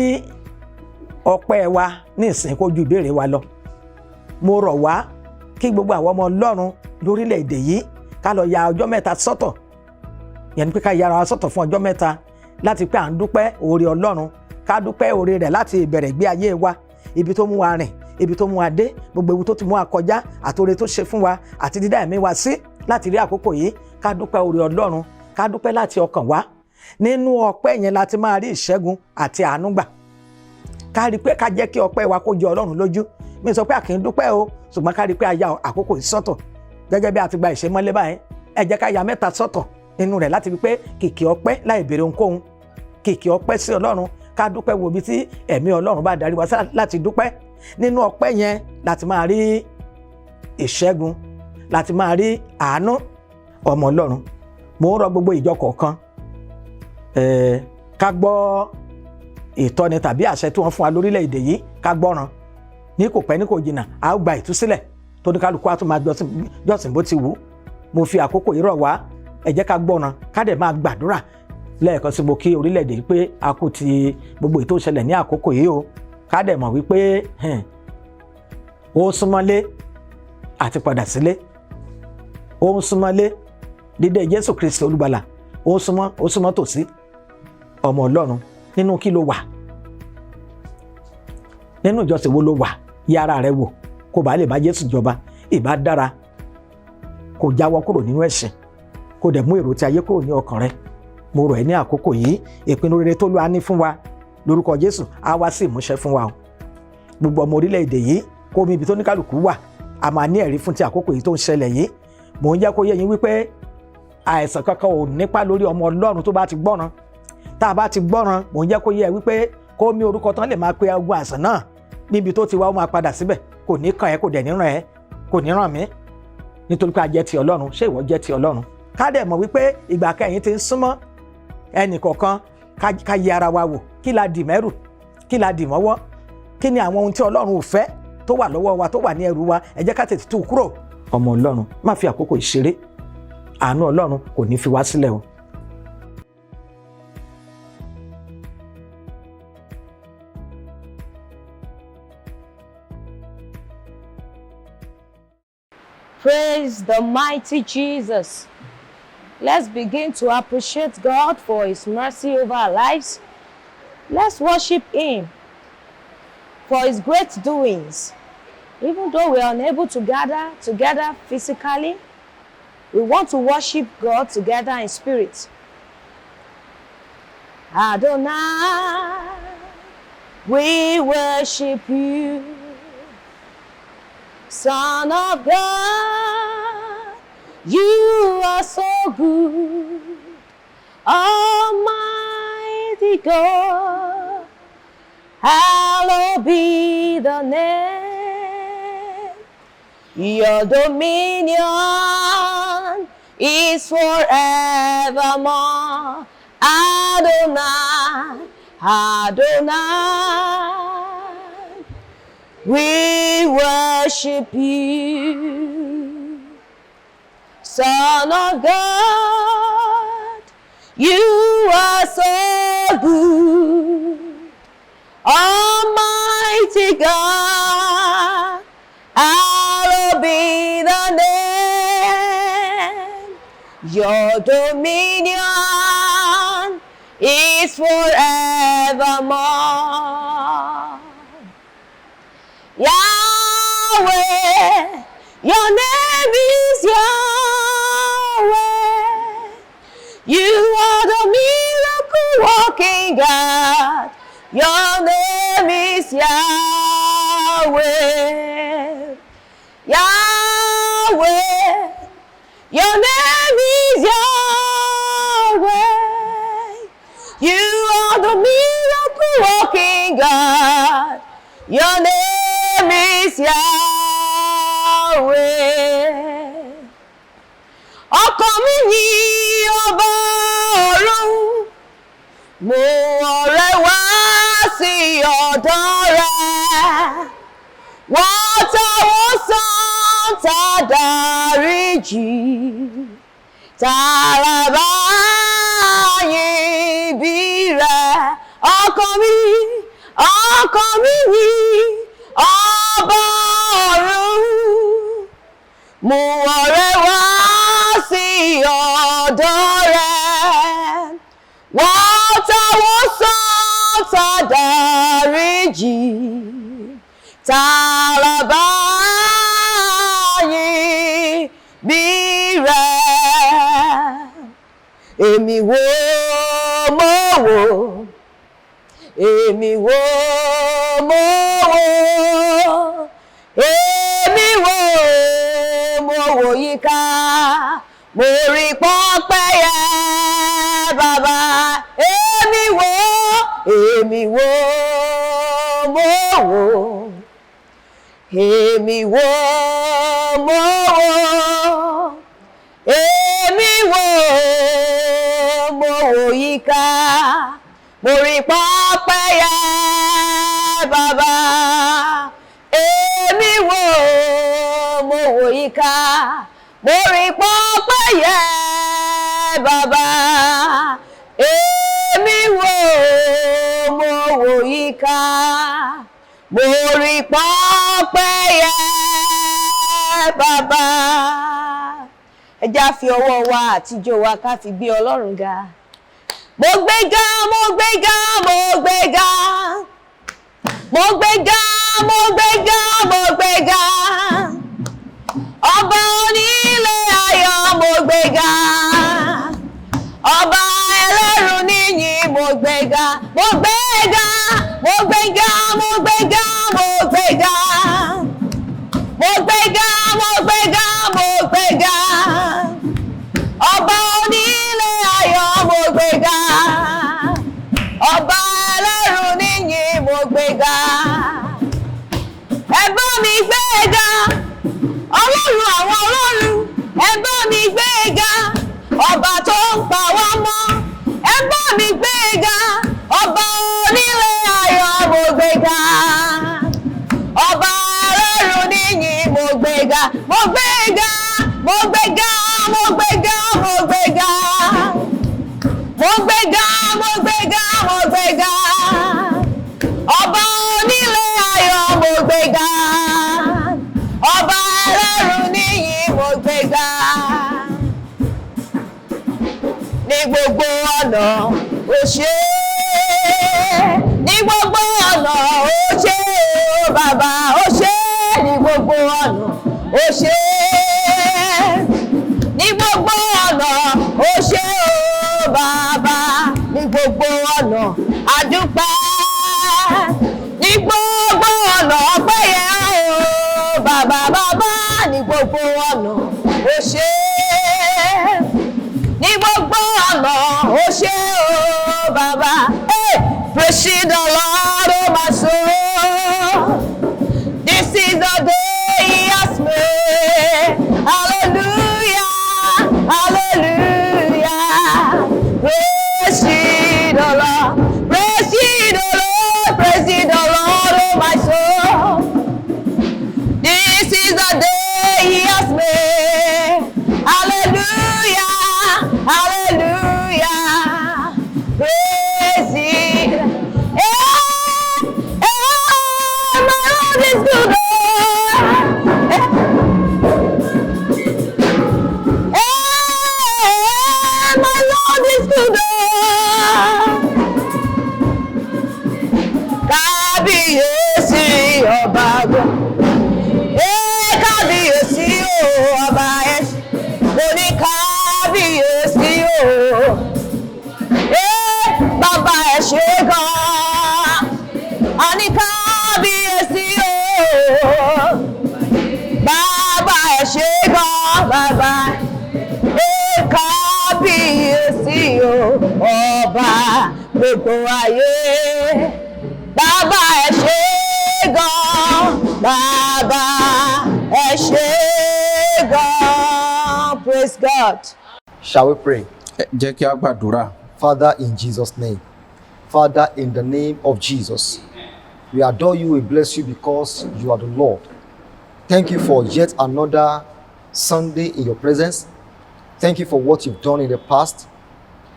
ọpẹ́ wa ní ìsìn kó ju ìbéèrè wa lọ. Mo rọ̀ wá kí gbogbo àwọn ọmọ Ọlọ́run lórílẹ̀-èdè yìí ká lọ ya ọjọ́ mẹ́ta sọ́tọ̀. Yẹn ni pé ká yára wa sọ́tọ̀ fún ọjọ́ mẹ́ta láti pé à ń dúpẹ́ oore Ọlọ́run, ká dúpẹ́ oore rẹ̀ láti ìbẹ̀rẹ̀ ìgbé ayé wa, ibi tó mú wa rìn, ibi tó mú wa dé, gbogbo ewu tó ti mú wa kọjá àti oore tó ṣe fún wa àti dídá ẹ̀mí wa sí láti rí àkókò yìí. Ká dúpẹ́ oore Ọlọ́run, ká dúpẹ́ láti ọkàn wa. Nínú ọpẹ́ yẹn láti máa rí ìṣẹ́gun àti àánú gbà. Ká rí pé ká jẹ́ kí ọpẹ́ wa kó jẹ Ọlọ́run lójú. Mi sọ pé a kì í dúpẹ́ o, ṣùgbọ́n ká rí pé a ya àkókò yìí sọ́tọ̀. Gẹ́gẹ́ bí a ti gba ìṣemọ́lé báyìí, ẹ jẹ́ ká ya mẹ́ta sọ́tọ̀ nínú rẹ̀ láti rí pé kìkì ọpẹ́ láì béèrè ohunkóhun, kìkì ọpẹ́ sí Ọlọ́run. Ká dúpẹ́ wo ibi tí ẹ̀mí Ọlọ́run bá darí wa láti dúpẹ́. Nínú ọpẹ́ yẹn láti máa rí ìṣẹ́gun, láti máa rí àánú. Ọmọ Ọlọ́run, mo ń rọ gbogbo ìjọ kọ̀ọ̀kan ká gbọ́ ìtọ́ni tàbí àṣẹ tí wọ́n fún wa lórílẹ̀-èdè yìí, ká gbọ́ràn. Ní kò pẹ́ ní kò jìnnà a ó gba ìtúsílẹ̀ tó ní kálukú á tún máa jọ́sìn bó ti wù. Mo fi àkókò yìí rọ̀ wá, ẹ jẹ́ ká gbọ́ràn, ká dẹ̀ máa gbàdúrà. Lẹ́ẹ̀kan sí mo kí orílẹ̀-èdè yìí pé a kú ti gbogbo èyí tó ń ṣẹlẹ̀ ní àkókò yìí o. Ká dẹ̀ mọ̀ wípé ó ń súnmọ́lé àti padà sílé, ó ń súnmọ́lé dídé Jésù Kristi olùgbàlà ó súnmọ́ tòsí. Ọmọ Ọlọ́run, nínú kí ló wà? Nínú ìjọsìn wo ló wà? Yẹ ara rẹ wò kó bàa lè bá Jésù jọba. Ìbá dára kó jáwọ́ kúrò nínú ẹ̀ṣẹ̀, kó dẹ̀ mú èrò tí ayé kúrò ní ọkàn rẹ. Mo rọ̀ ẹ́ ní àkókò yìí, ìpinnu rere tó Olúwa ní fún wa lórúkọ Jésù á wá sí ìmúṣẹ fún wa o. Gbogbo ọmọ orílẹ̀-èdè yìí kó mi ibi tó ní kálukú wà, a máa ní ẹ̀rí fún ti àkókò yìí tó ń ṣẹlẹ̀ yìí. Mò ń jẹ́ kó yé yín wípé àìsàn kankan ò nípa lórí ọmọ Ọlọ́run tó bá ti gbọ́ràn. Tá a bá ti gbọ́ràn, mò ń jẹ́ kó yé ẹ wípé kó mi orúkọ tán lè máa pe ogun àìsàn náà níbi tó ti wá, ó máa padà síbẹ̀. Kò ní kàn ẹ́, kò dẹ̀ ní ràn ẹ́, kò ní ràn mí, nítorí pé a jẹ́ ti Ọlọ́run. Ṣé ìwọ jẹ́ ti Ọlọ́run? Ká dẹ̀ mọ̀ wípé ìgbà kẹ́yìn ti ń súnmọ́. Ẹnì kọ̀ọ̀kan ká yẹ ara wa wò, kí la dì mẹ́rù, kí la dì mọ́wọ́, kí ni àwọn ohun tí Ọlọ́run ò fẹ́ tó wà lọ́wọ́ wa, tó wà ní ẹrù wa. Ẹ jẹ́ ká tètè tú kúrò. Ọmọ Ọlọ́run, má fi àkókò ìṣeré. Àánú Ọlọ́run kò ní fi wá sílẹ̀ o. Praise the mighty Jesus. Let's begin to appreciate God for His mercy over our lives. Let's worship Him for His great doings. Even though we are unable to gather together physically, we want to worship God together in spirit. Adonai, we worship you. Son of God, you are so good. Almighty God, hallowed be the name. Your dominion is forevermore. Adonai, Adonai, we worship you. Son of God, you are so good. Almighty God, hallowed be the name. Your dominion is forevermore. Yahweh, your name is Yahweh. You are the miracle working God. Your name is Yahweh. Yahweh, your name is Yahweh. You are the miracle working God. Your name is Yahweh. Ọkàn mi yìn ọba ọ̀run, mo ọ̀rẹ́ wá sí ọ̀dọ̀ rẹ̀. Wọ́n táwọn sàn tá dáríjì, tààràbà yìn bí rẹ̀. Ọkàn mi yìn ọba ọ̀run, mú ọ̀rẹ́ wá sí ọ̀dọ̀ rẹ̀. Wọ́n táwọn sàn tá dáríjì, tààràbà yìn bí rẹ̀. Èmi wò mo wò, èmi wò mo wò, èmi wò mo wò yíká, mo rí pọ́pẹ́yẹ bàbá. Èmi wò mo wò, èmi wò mo wò, èmi wò mo wò yíká, mo rí pọ́pẹ́yẹ bàbá. Èmi wò mo wò yíká, mo rí pọ́pẹ́yẹ bàbá. Èmi wò mo wò yíká, mo rí pọ́pẹ́yẹ bàbá. ẹ já fi ọwọ́ wa àtijọ́ wa ká fi gbé Ọlọ́run ga. Mo gbéga, mo gbéga, mo gbéga. Mo gbéga, mo gbéga, mo gbéga. Ọba onílé ayọ̀ mo gbéga. Ọba ẹlẹ́rù níyìn mo gbéga. Mo gbéga, mo gbéga, mo gbéga, mo gbéga. Mo gbéga, mo gbéga, mo gbéga. Ọba onílé ayọ̀ mo gbéga. Ọba ẹlẹ́rù níyìn mo gbéga. Ẹ bá mi gbéga. Ọlọ́run àwọn ọlọ́run, ẹ bá mi gbéga. Ọba tó ń pa wá mọ́, ẹ bá mi gbéga. Ọba onílé ayọ̀ mo gbéga. Ọba ẹlẹ́rù níyìn mo gbéga. Mo gbéga, mo gbéga, mo gbéga, mo gbéga. Mo gbéga, mo gbéga, mo gbéga. Ọba onílé ayọ̀ mo gbéga. Ọba ẹlẹ́rù níyìn mo gbéga. Ní gbogbo ọ̀nà ó ṣe é. Ní gbogbo ọ̀nà ó ṣe é. Ó bàbá ó ṣe é. Ní gbogbo ọ̀nà ó ṣe é. Ní gbogbo ọ̀nà ó ṣe é. Ó bàbá ní gbogbo ọ̀nà a dúpẹ́. Ní gbogbo ọ̀nà ọpẹ́ yẹ ó bàbá bàbá. Ní gbogbo ọ̀nà ó ṣe é. Ní gbogbo ọ̀nà ó ṣe ó bàbá. Praise the Lord, oh my soul. This is the day he has made. Hallelujah, hallelujah. Praise ye the Lord, praise ye the Lord, praise ye the Lord, oh my soul. This is the day he has made. Hallelujah, hallelujah. Praise ye. My Lord is good. My Lord is good. Kábíyèsí ọba àgbà. Kábíyèsí ọba ẹ̀ṣẹ̀. Mo ní kábíyèsí o. Bàbá ẹ ṣé gan-an. A ní kábíyèsí o. Bàbá ẹ ṣé gan-an. Bàbá kábíyèsí o. Ọba gbogbo ayé. Bàbá ẹ ṣé gan-an. Bàbá ẹ ṣé gan-an. Praise God. Shall we pray? Jẹ́ kí a gbàdúrà. Father, in Jesus' name. Father, in the name of Jesus, we adore you, we bless you because you are the Lord. Thank you for yet another Sunday in your presence. Thank you for what you've done in the past.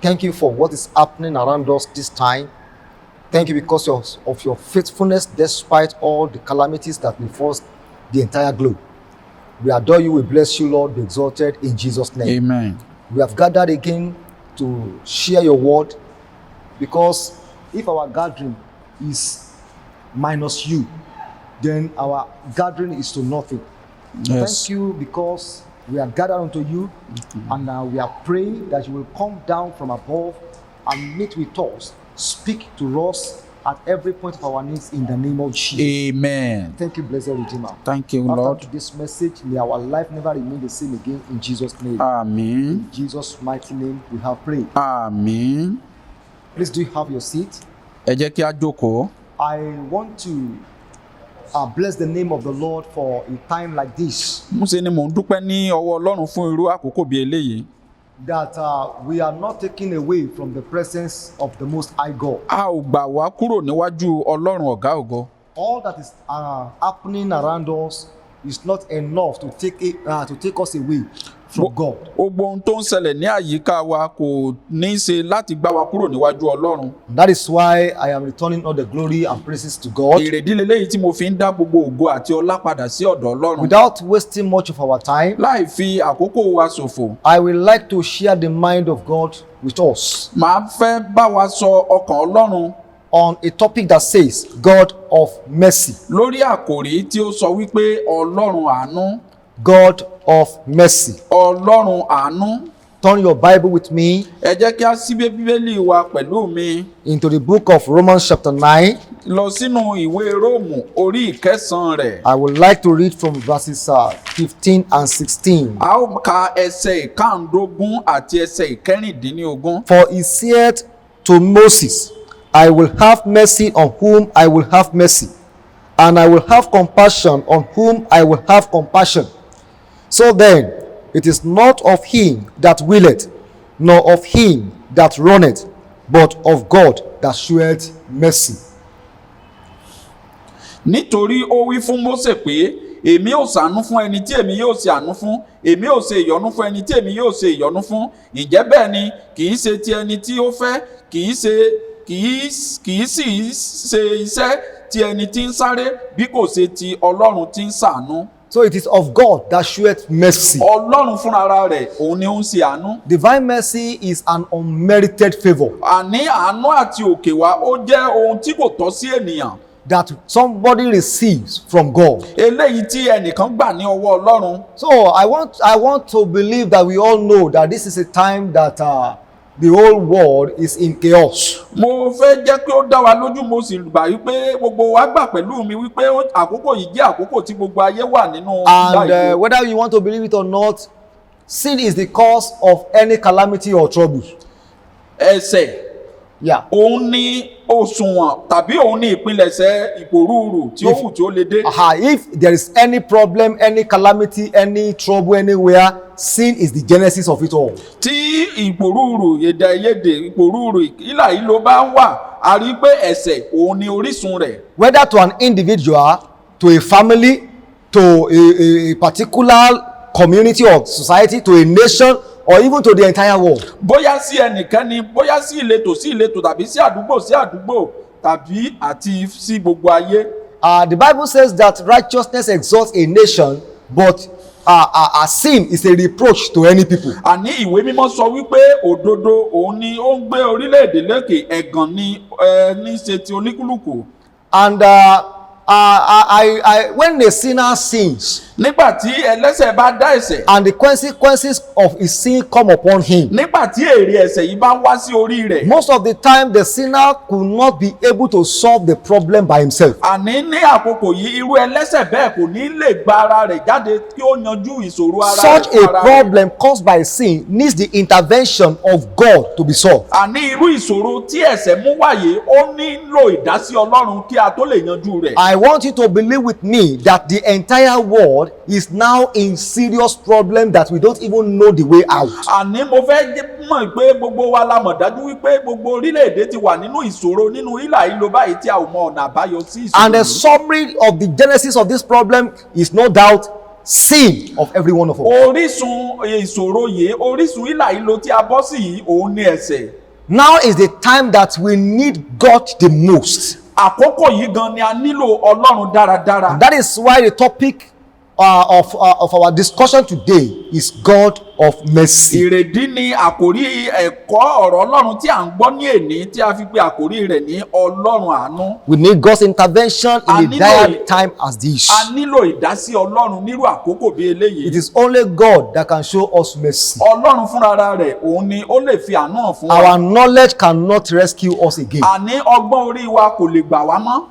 Thank you for what is happening around us this time. Thank you because of your faithfulness despite all the calamities that befall the entire globe. We adore you, we bless you, Lord, be exalted in Jesus' name. Amen. We have gathered again to share your word, because if our gathering is minus you, then our gathering is to nothing. Yes. Thank you because we are gathered unto you, and we are praying that you will come down from above and meet with us, speak to us at every point of our needs in the name of Jesus. Amen. Thank you, blessed Redeemer. Thank you, After Lord. this message, may our life never remain the same again in Jesus' name. Àmín. In Jesus' mighty name we have prayed. Àmín. Please do have your seat. Ẹ jẹ́ kí a jókòó. I want to bless the name of the Lord for a time like this, Múṣe ni mò ń dúpẹ́ ní ọwọ́ Ọlọ́run fún irú àkókò bíi eléyìí. that we are not taken away from the presence of the Most High God. A ò gbà wá kúrò níwájú Ọlọ́run ọ̀gá ògo. All that is happening around us is not enough to take us away from God. gbogbo ohun tó ń ṣẹlẹ̀ ní àyíká wa kò ní í ṣe láti gbá wa kúrò níwájú Ọlọ́run. That is why I am returning all the glory and praises to God. Èrèdí leléyìí tí mo fi ń dá gbogbo ògo àti ọlá padà sí ọ̀dọ̀ Ọlọ́run. Without wasting much of our time, láì fi àkókò wa ṣòfò. I will like to share the mind of God with us màá fẹ́ bá wa sọ ọkàn Ọlọ́run on a topic that says God of mercy. lórí àkòrí tí ó sọ wípé Ọlọ́run àánú. God of mercy. Ọlọ́run àánú. Turn your Bible with me Ẹ jẹ́ kí a ṣí Bíbélì wa pẹ̀lú mi into the book of Romans chapter 9. lọ sínú ìwé Róòmù orí ìkẹsàn-án rẹ̀. I would like to read from verses 15 and 16. A ó ka ẹsẹ̀ ìkáǹdógún àti ẹsẹ̀ ìkẹrìndínlógún. For he said to Moses, I will have mercy on whom I will have mercy, and I will have compassion on whom I will have compassion. So then, it is not of him that willeth, nor of him that runneth, but of God that sheweth mercy. Nítorí ó wí fún Mósè pé èmi ò ṣàánú fún ẹni tí èmi yóò ṣe àánú fún, èmi ò ṣe ìyọ́nú fún ẹni tí èmi yóò ṣe ìyọ́nú fún. Ǹjẹ́ bẹ́ẹ̀ ni kì í ṣe ti ẹni tí ó fẹ́, kì í sì ṣe iṣẹ́ ti ẹni tí ń sáré, bí kò ṣe ti Ọlọ́run tí ń ṣàánú. So it is of God that sheweth mercy. Ọlọ́run fúnra rẹ̀ òun ni ó ń ṣe àánú. Divine mercy is an unmerited favor Àní àánú àti òkè wá ó jẹ́ ohun tí kò tọ́ sí ènìyàn. that somebody receives from God. Eléyìí tí ẹnìkan gbà ní ọwọ́ Ọlọ́run. So I want to believe that we all know that this is a time that the whole world is in chaos. Mo fẹ́ jẹ́ pé ó dá wa lójú, mo sì gbà wípé gbogbo wa gbà pẹ̀lú mi wípé àkókò yìí jẹ́ àkókò tí gbogbo ayé wà nínú And ìgbà whether you want to believe it or not, sin is the cause of any calamity or trouble. ẹ̀ṣẹ̀. Yeah. Òun ni òṣùwọ̀n tàbí òun ni ìpilẹ̀ṣẹ̀ ìpòrúurù tí ó wù tí ó lè dé. If there is any problem, any calamity, any trouble anywhere, sin is the genesis of it all. Tí ìpòrúurù èdè-àìyedè ìpòrúurù ìlà yìí ló bá ń wà, a rí pé ẹ̀ṣẹ̀ òun ni orísun rẹ̀. Whether to an individual, to a family, to a particular community or society, to a nation, or even to the entire world. Bóyá sí ẹnìkan ni, bóyá sí ìletò tàbí sí àdúgbò tàbí àti sí gbogbo ayé. The Bible says that righteousness exalts a nation, but sin is a reproach to any people. Àní ìwé mímọ́ sọ wípé òdodo òun ni ó ń gbé orílẹ̀-èdè lékè, ẹ̀gàn ni ní ṣe ti oníkúlùkù. And when a sinner sins, Nígbà tí ẹlẹ́ṣẹ̀ bá dá ẹ̀ṣẹ̀, and the consequences of his sin come upon him, nígbà tí èrè ẹ̀ṣẹ̀ yìí bá wá sí orí rẹ̀, most of the time the sinner could not be able to solve the problem by himself. àní ní àkókò yìí irú ẹlẹ́ṣẹ̀ bẹ́ẹ̀ kò ní lè gba ara rẹ̀ jáde kí ó yanjú ìṣòro ara rẹ̀ Such fún a ara rẹ̀. problem caused by sin needs the intervention of God to be solved. Àní irú ìṣòro tí ẹ̀ṣẹ̀ mú wáyé ó nílò ìdásí Ọlọ́run kí a tó lè yanjú rẹ̀. I want you to believe with me that the entire world is now in serious problem that we don't even know the way out. Àní mo fẹ́ mọ̀ pé gbogbo wa la mọ̀ dájú wípé gbogbo orílẹ̀-èdè ti wà nínú ìṣòro, nínú ìlà ìlò báyìí tí a ò mọ ọ̀nà àbáyọ sí ìṣòro. And the summary of the genesis of this problem is no doubt sin of every one of us. Orísun ìṣòro yìí, orísun ìlà ìlò tí a bọ́ sí yìí, òun ni ẹ̀ṣẹ̀. Now is the time that we need God the most. Àkókò yìí gan ni a nílò Ọlọ́run dáradára. That is why the topic of our discussion today is God of mercy. Ìrèdí ni àkòrí ẹ̀kọ́ ọ̀rọ̀ Ọlọ́run tí à ń gbọ́ ní èní tí a fi pe àkòrí rẹ̀ ní Ọlọ́run àánú. We need God's intervention in a I need dire it. time as this. A nílò ìdásí Ọlọ́run nírú àkókò bí eléyìí. It is only God that can show us mercy. Ọlọ́run fúnra rẹ̀ òun ni ó lè fi àánú hàn fún wa. Our knowledge cannot rescue us again. Àní ọgbọ́n orí wa kò lè gbà wá mọ́.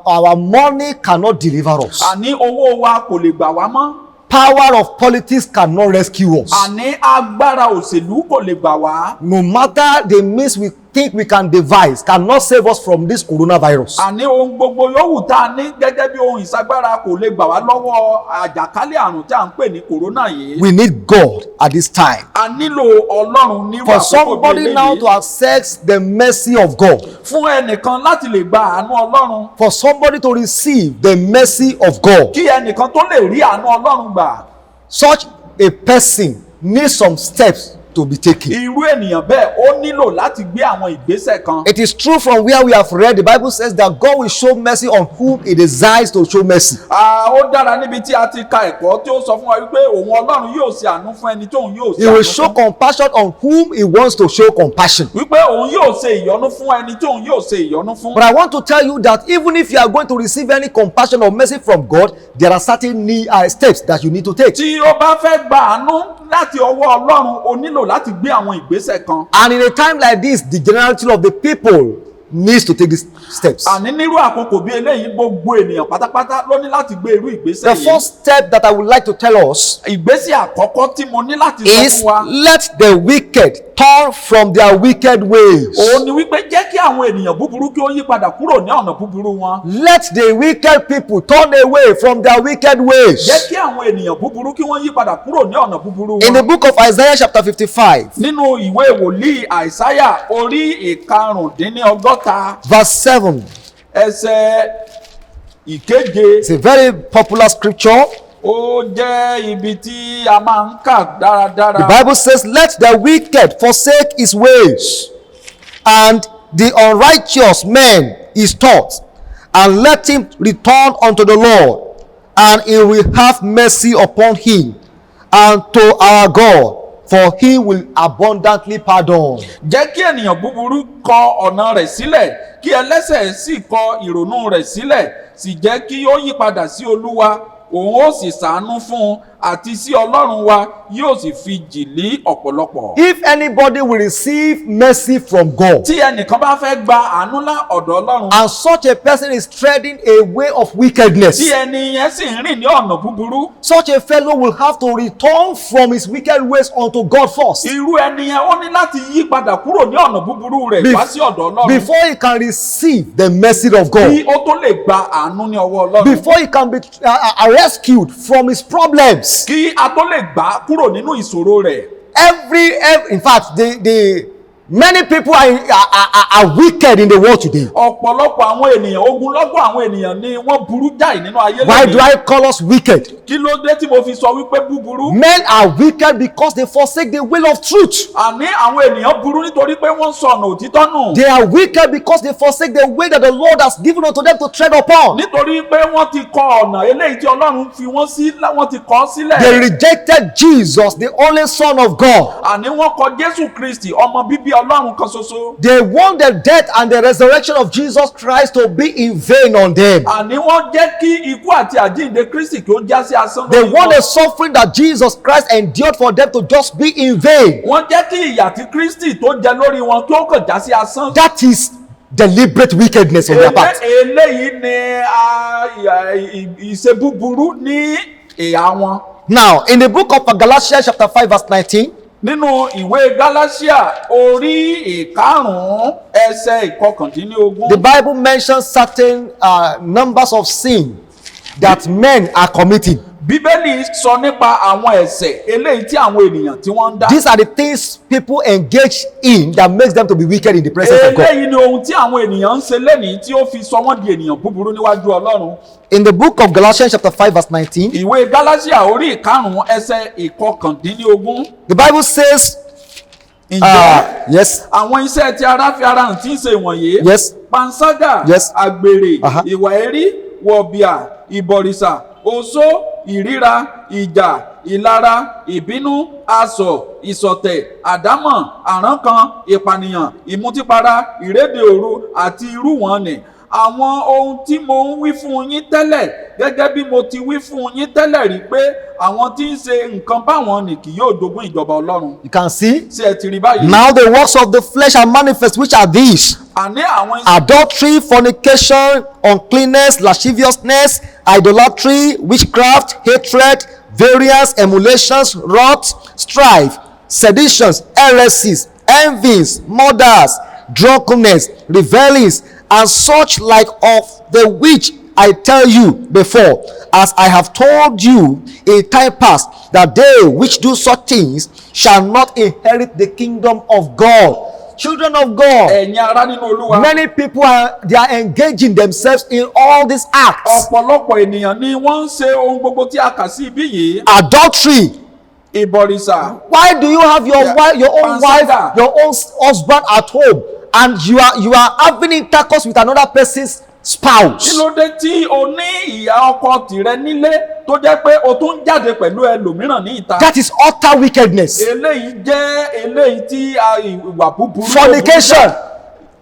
Our money cannot deliver us. Àní owó wa kò lè gbà wá mọ́. Power of politics cannot rescue us. Àní agbára òṣèlú kò lè gbà wá. No matter the means we think we can devise, cannot save us from this coronavirus. Àní ohun gbogbo yòówù tá a ní gẹ́gẹ́ bí ohun ìsagbára kò lè gbà wá lọ́wọ́ àjàkálẹ̀ àrùn tí à ń pè ní kòrónà yìí. We need God at this time. A nílò Ọlọ́run nírú For àkókò bí somebody now to eléyìí. access the mercy of God. Fún ẹnìkan láti lè gba àánú Ọlọ́run. For somebody to receive the mercy of God. Kí ẹnìkan tó lè rí àánú Ọlọ́run gbà. Such a person needs some steps to be taken. irú ènìyàn bẹ́ẹ̀ ó nílò láti gbé àwọn ìgbésẹ̀ kan. It is true from where we have read, the Bible says that God will show mercy on whom he desires to show mercy. Ó dára níbi tí a ti ka ẹ̀kọ́ tí ó sọ fún wa wípé òun Ọlọ́run yóò ṣe àánú fún ẹni tí òun yóò ṣe He will àánú show fún. compassion on whom he wants to show compassion. Wípé òun yóò ṣe ìyọ́nú fún ẹni tí òun yóò ṣe ìyọ́nú fún. But I want to tell you that even if you are going to receive any compassion or mercy from God, there are certain steps that you need to take. Tí ó bá fẹ́ gba àánú láti ọwọ́ Ọlọ́run o nílò láti gbé àwọn ìgbésẹ̀ kan. And in a time like this, the generality of the people needs to take these steps. Àní nírú àkókò bí eléyìí gbogbo ènìyàn pátápátá ló ní láti gbé irú ìgbésẹ̀ The yìí. first step that I would like to tell us Ìgbésẹ̀ àkọ́kọ́ tí mo ní láti sọ is fún wa. let the wicked turn from their wicked ways. Òun ni wípé jẹ́ kí àwọn ènìyàn búburú kí ó yí padà kúrò ní ọ̀nà búburú wọn. Let the wicked people turn away from their wicked ways. Jẹ́ kí àwọn ènìyàn búburú kí wọ́n yí padà kúrò ní ọ̀nà búburú In the wọn. book of Isaiah chapter 55, Nínú ìwé wòlíì Àìsáyà orí ìkarùndínlọ́gọ́ta verse 7, ẹsẹ̀ ìkeje. it's a very popular scripture. Ó jẹ́ ibi tí a máa ń kà dáradára. The Bible says, let the wicked forsake his ways, and the unrighteous man his thoughts, and let him return unto the Lord, and he will have mercy upon him, and to our God, for he will abundantly pardon. Jẹ́ kí ènìyàn búburú kọ ọ̀nà rẹ̀ sílẹ̀, kí ẹlẹ́ṣẹ̀ sì kọ ìrònú rẹ̀ sílẹ̀, sì jẹ́ kí ó yí padà sí Olúwa, òun ó sì ṣàánú fún un, àti sí Ọlọ́run wa yóò sì fi jìlí ọ̀pọ̀lọpọ̀. If anybody will receive mercy from God, Tí ẹnìkan bá fẹ́ gba àánú lá ọ̀dọ̀ Ọlọ́run, and such a person is treading a way of wickedness, tí ẹni yẹn sì ń rìn ní ọ̀nà búburú, such a fellow will have to return from his wicked ways unto God first, irú ẹni yẹn ó ní láti yí padà kúrò ní ọ̀nà búburú rẹ̀ wá sí ọ̀dọ̀ Ọlọ́run. before he can receive the mercy of God, Kí ó tó lè gba àánú ní ọwọ́ Ọlọ́run. before he can be rescued from his problems. Kí a tó lè gbà á kúrò nínú ìṣòro rẹ̀. In fact, many people are wicked in the world today. Ọ̀pọ̀lọpọ̀ àwọn ènìyàn, ogunlọ́gọ̀ àwọn ènìyàn ni wọ́n burú jáì nínú ayé Why do I call us wicked? Kí ló dé tí mo fi sọ wípé búburú? Men are wicked because they forsake the will of truth. Àní àwọn ènìyàn burú nítorí pé wọ́n sọ ọ̀nà òtítọ́ nù. They are wicked because they forsake the way that the Lord has given unto them to tread upon. Nítorí pé wọ́n ti kọ ọ̀nà eléyìí tí Ọlọ́run fi wọ́n sí, wọ́n ti kọ sílẹ̀. They rejected Jesus, the only Son of God. Àní wọ́n kọ Jésù Kristi, ọmọ bíbí Ọlọ́run kan ṣoṣo. They want the death and the resurrection of Jesus Christ to be in vain on them. Àní wọ́n jẹ́ kí ikú àti àjíǹde Kristi kí ó já sí asán They lórí want wọn. the suffering that Jesus Christ endured for them to just be in vain. Wọ́n jẹ́ kí ìyà tí Kristi tó jẹ lórí wọn kí ó kàn já sí asán. That is deliberate wickedness on their part. Eléyìí ni ìṣe búburú ní ìhà wọn. Now, in the book of Galatians chapter 5 verse 19, Nínú ìwé Gálátíà orí ìkarùn-ún ẹsẹ̀ ìkọkàndínlógún. the Bible mentions certain numbers of sin that men are committing. Bíbélì sọ nípa àwọn ẹ̀ṣẹ̀ eléyìí tí àwọn ènìyàn tí wọ́n ń dá. These are the things people engage in that makes them to be wicked in the presence of God. Eléyìí ni ohun tí àwọn ènìyàn ń ṣe lénìí tí ó fi sọ wọ́n di ènìyàn búburú níwájú Ọlọ́run. In the book of Galatians chapter 5 verse 19, Ìwé Gálátíà orí ìkarùn-ún ẹsẹ̀ ìkọkàndínlógún. the Bible says, Ǹjẹ́ yes, àwọn iṣẹ́ tí ara fi ara hàn tí ń ṣe wọ̀nyí? yes, Panṣágà, Yes. àgbèrè, Aha. ìwà ẹ̀rí, wọ̀bìà, ìbọ̀rìṣà, oṣó, ìríra, ìjà, ìlara, ìbínú, asọ̀, ìṣọ̀tẹ̀, àdámọ̀, àrankàn, ìpànìyàn, ìmutípara, ìréde òru àti irú wọn nì. Àwọn ohun tí mo ń wí fún yín tẹ́lẹ̀ gẹ́gẹ́ bí mo ti wí fún yín tẹ́lẹ̀ rí pé àwọn tí ń ṣe nǹkan báwọn nì kì yóò jogún ìjọba Ọlọ́run. you can see. Ṣé ẹ ti rí báyìí? Now the works of the flesh are manifest, which are these: Àní àwọn adultery, fornication, uncleanness, lasciviousness, idolatry, witchcraft, hatred, variance, emulations, wrath, strife, seditions, heresies, envies, murders, drunkenness, revelings, and such like of the which I tell you before, as I have told you in time past, that they which do such things shall not inherit the kingdom of God. Children of God, ẹ̀yin ará nínú Olúwa. many people are engaging themselves in all these acts. Ọ̀pọ̀lọpọ̀ ènìyàn ni wọ́n ń ṣe ohun gbogbo tí a kà sí ibí yìí. Adultery, ìbọ̀rìṣà. Why do you have your Yeah. wife, your own wife, Panṣágà. your own husband at home, and you are having intercourse with another person's Kí spouse? ló dé tí o ní ìyá ọkọ tìrẹ nílé tó jẹ́ pé o tún ń jáde pẹ̀lú ẹlòmíràn ní ìta? That is utter wickedness. Eléyìí jẹ́ eléyìí tí ìwà búburú. Fornication.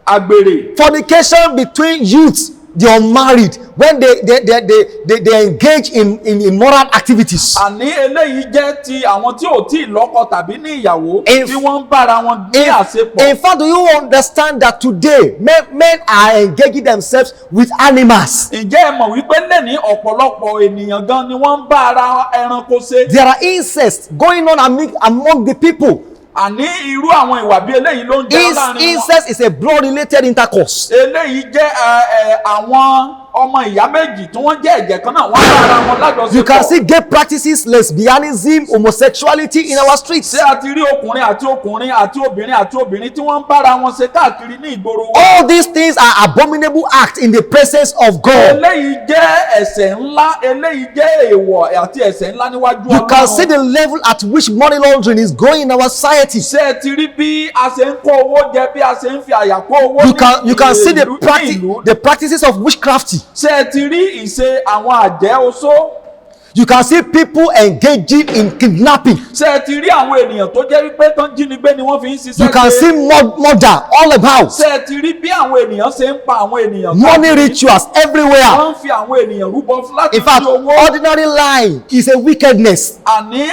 Àgbèrè. Fornication between youths, the unmarried, when they engage in immoral activities. Àní eléyìí jẹ́ ti àwọn tí ò tí ì lọ́kọ tàbí ní ìyàwó In- tí wọ́n ń bára wọn ní àṣepọ̀. In fact, do you understand that today men are engaging themselves with animals? Ǹjẹ́ ẹ mọ̀ wípé lẹ́ni ọ̀pọ̀lọpọ̀ ènìyàn gan ni wọ́n ń bá ara ẹranko ṣe? There are incest going on among the people. Àní irú àwọn ìwà bí eléyìí ló ń jẹ́ láàrin wọn. Incest is a blood-related intercourse. Eléyìí jẹ́ àwọn ọmọ ìyá méjì tí wọ́n jẹ́ ẹ̀jẹ̀ kan náà wọ́n bá ara wọn lájọṣepọ̀. You can see gay practices, lesbianism, homosexuality in our streets. Ṣé a ti rí ọkùnrin àti obìnrin tí wọ́n ń bára wọn ṣe káàkiri ní ìgboro wa? All these things are abominable acts in the presence of God. Eléyìí jẹ́ ẹ̀ṣẹ̀ ńlá, eléyìí jẹ́ èèwọ̀ àti ẹ̀ṣẹ̀ ńlá níwájú Ọlọ́run. You can see the level at which money laundering is going in our society. Ṣé ẹ ti rí bí a ṣe ń kó owó jẹ, bí a ṣe ń fi àyà kó owó You can see ní ìlú? the practices of witchcraft. Ṣé ẹ ti rí ìṣe àwọn àjẹ́ oṣó? You can see people engaging in kidnapping. Ṣé ẹ ti rí àwọn ènìyàn tó jẹ́ wípé tán jínigbé ni wọ́n fi ń ṣiṣẹ́ You can see murder all about. Ṣé ẹ ti rí bí àwọn ènìyàn ṣe ń pa àwọn ènìyàn? Money rituals everywhere. Wọ́n ń fi àwọn ènìyàn rúbọ láti In fact, fi owó. ordinary lying is a wickedness. Àní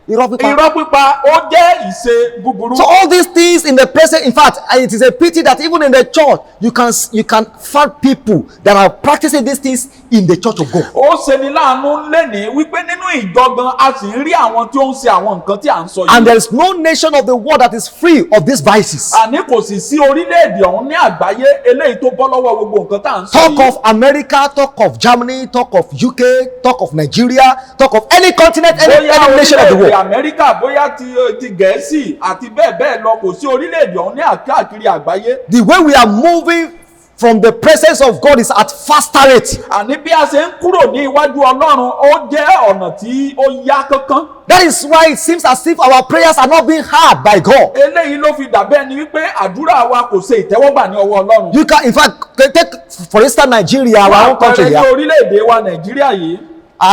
Irọ́ pípa. irọ́ pípa ó jẹ́ ìṣe búburú. So all these things in the present, in fact, it is a pity that even in the church, you can find people that are practicing these things in the church of God. Ó ṣeni láàánú lénìí wípé nínú ìjọgan a sì ń rí àwọn tí ó ń ṣe àwọn nǹkan tí à ń sọ And yìí. there is no nation of the world that is free of these vices. Àní kò sì sí orílẹ̀-èdè ọ̀hún ní àgbáyé eléyìí tó bọ́ lọ́wọ́ gbogbo nǹkan tá à ń sọ Talk yìí. of America, talk of Germany, talk of UK, talk of Nigeria, talk of any continent, any nation of the Bóyá orílẹ̀-èdè world. Amẹ́ríkà, bóyá ti Gẹ̀ẹ́sì àti bẹ́ẹ̀ bẹ́ẹ̀ lọ, kò sí orílẹ̀-èdè ọ̀hún ní káàkiri àgbáyé. The way we are moving from the presence of God is at faster rate. Àní bí a ṣe ń kúrò ní iwájú Ọlọ́run ó jẹ́ ọ̀nà tí ó yá kánkán. That is why it seems as if our prayers are not being heard by God. Eléyìí ló fi dàbẹ́ ni wípé àdúrà wa kò ṣe ìtẹ́wọ́gbà ní ọwọ́ Ọlọ́run. You can, in fact, take for instance Nigeria, our own country Àpẹẹrẹ ní here. orílẹ̀-èdè wa Nàìjíríà yìí.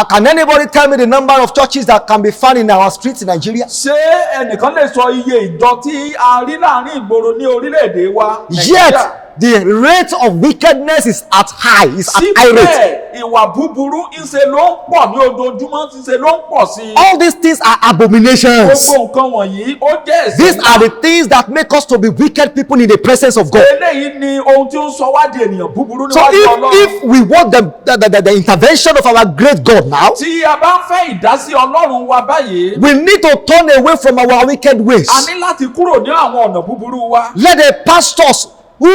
Can anybody tell me the number of churches that can be found in our streets in Nigeria? Ṣé ẹnìkan lè sọ iye ìjọ tí a rí láàrin ìgboro ní orílẹ̀-èdè wa Yet the rate of wickedness is at high, is at high rate. Síbẹ̀ ìwà búburú ńṣe ló ń pọ̀ ní ojoojúmọ́, ńṣe ló ń pọ̀ sí i. All these things are abominations. Gbogbo nǹkan wọ̀nyí ó jẹ́ ẹ̀ṣẹ̀. These are the things that make us to be wicked people in the presence of God. Eléyìí ni ohun tí ó ń sọ wá di ènìyàn búburú So níwájú Ọlọ́run. if we want the intervention of our great God now, Tí a bá ń fẹ́ ìdásí Ọlọ́run wa báyìí, we need to turn away from our wicked ways. a ní láti kúrò ní àwọn ọ̀nà búburú wa. Let the pastors who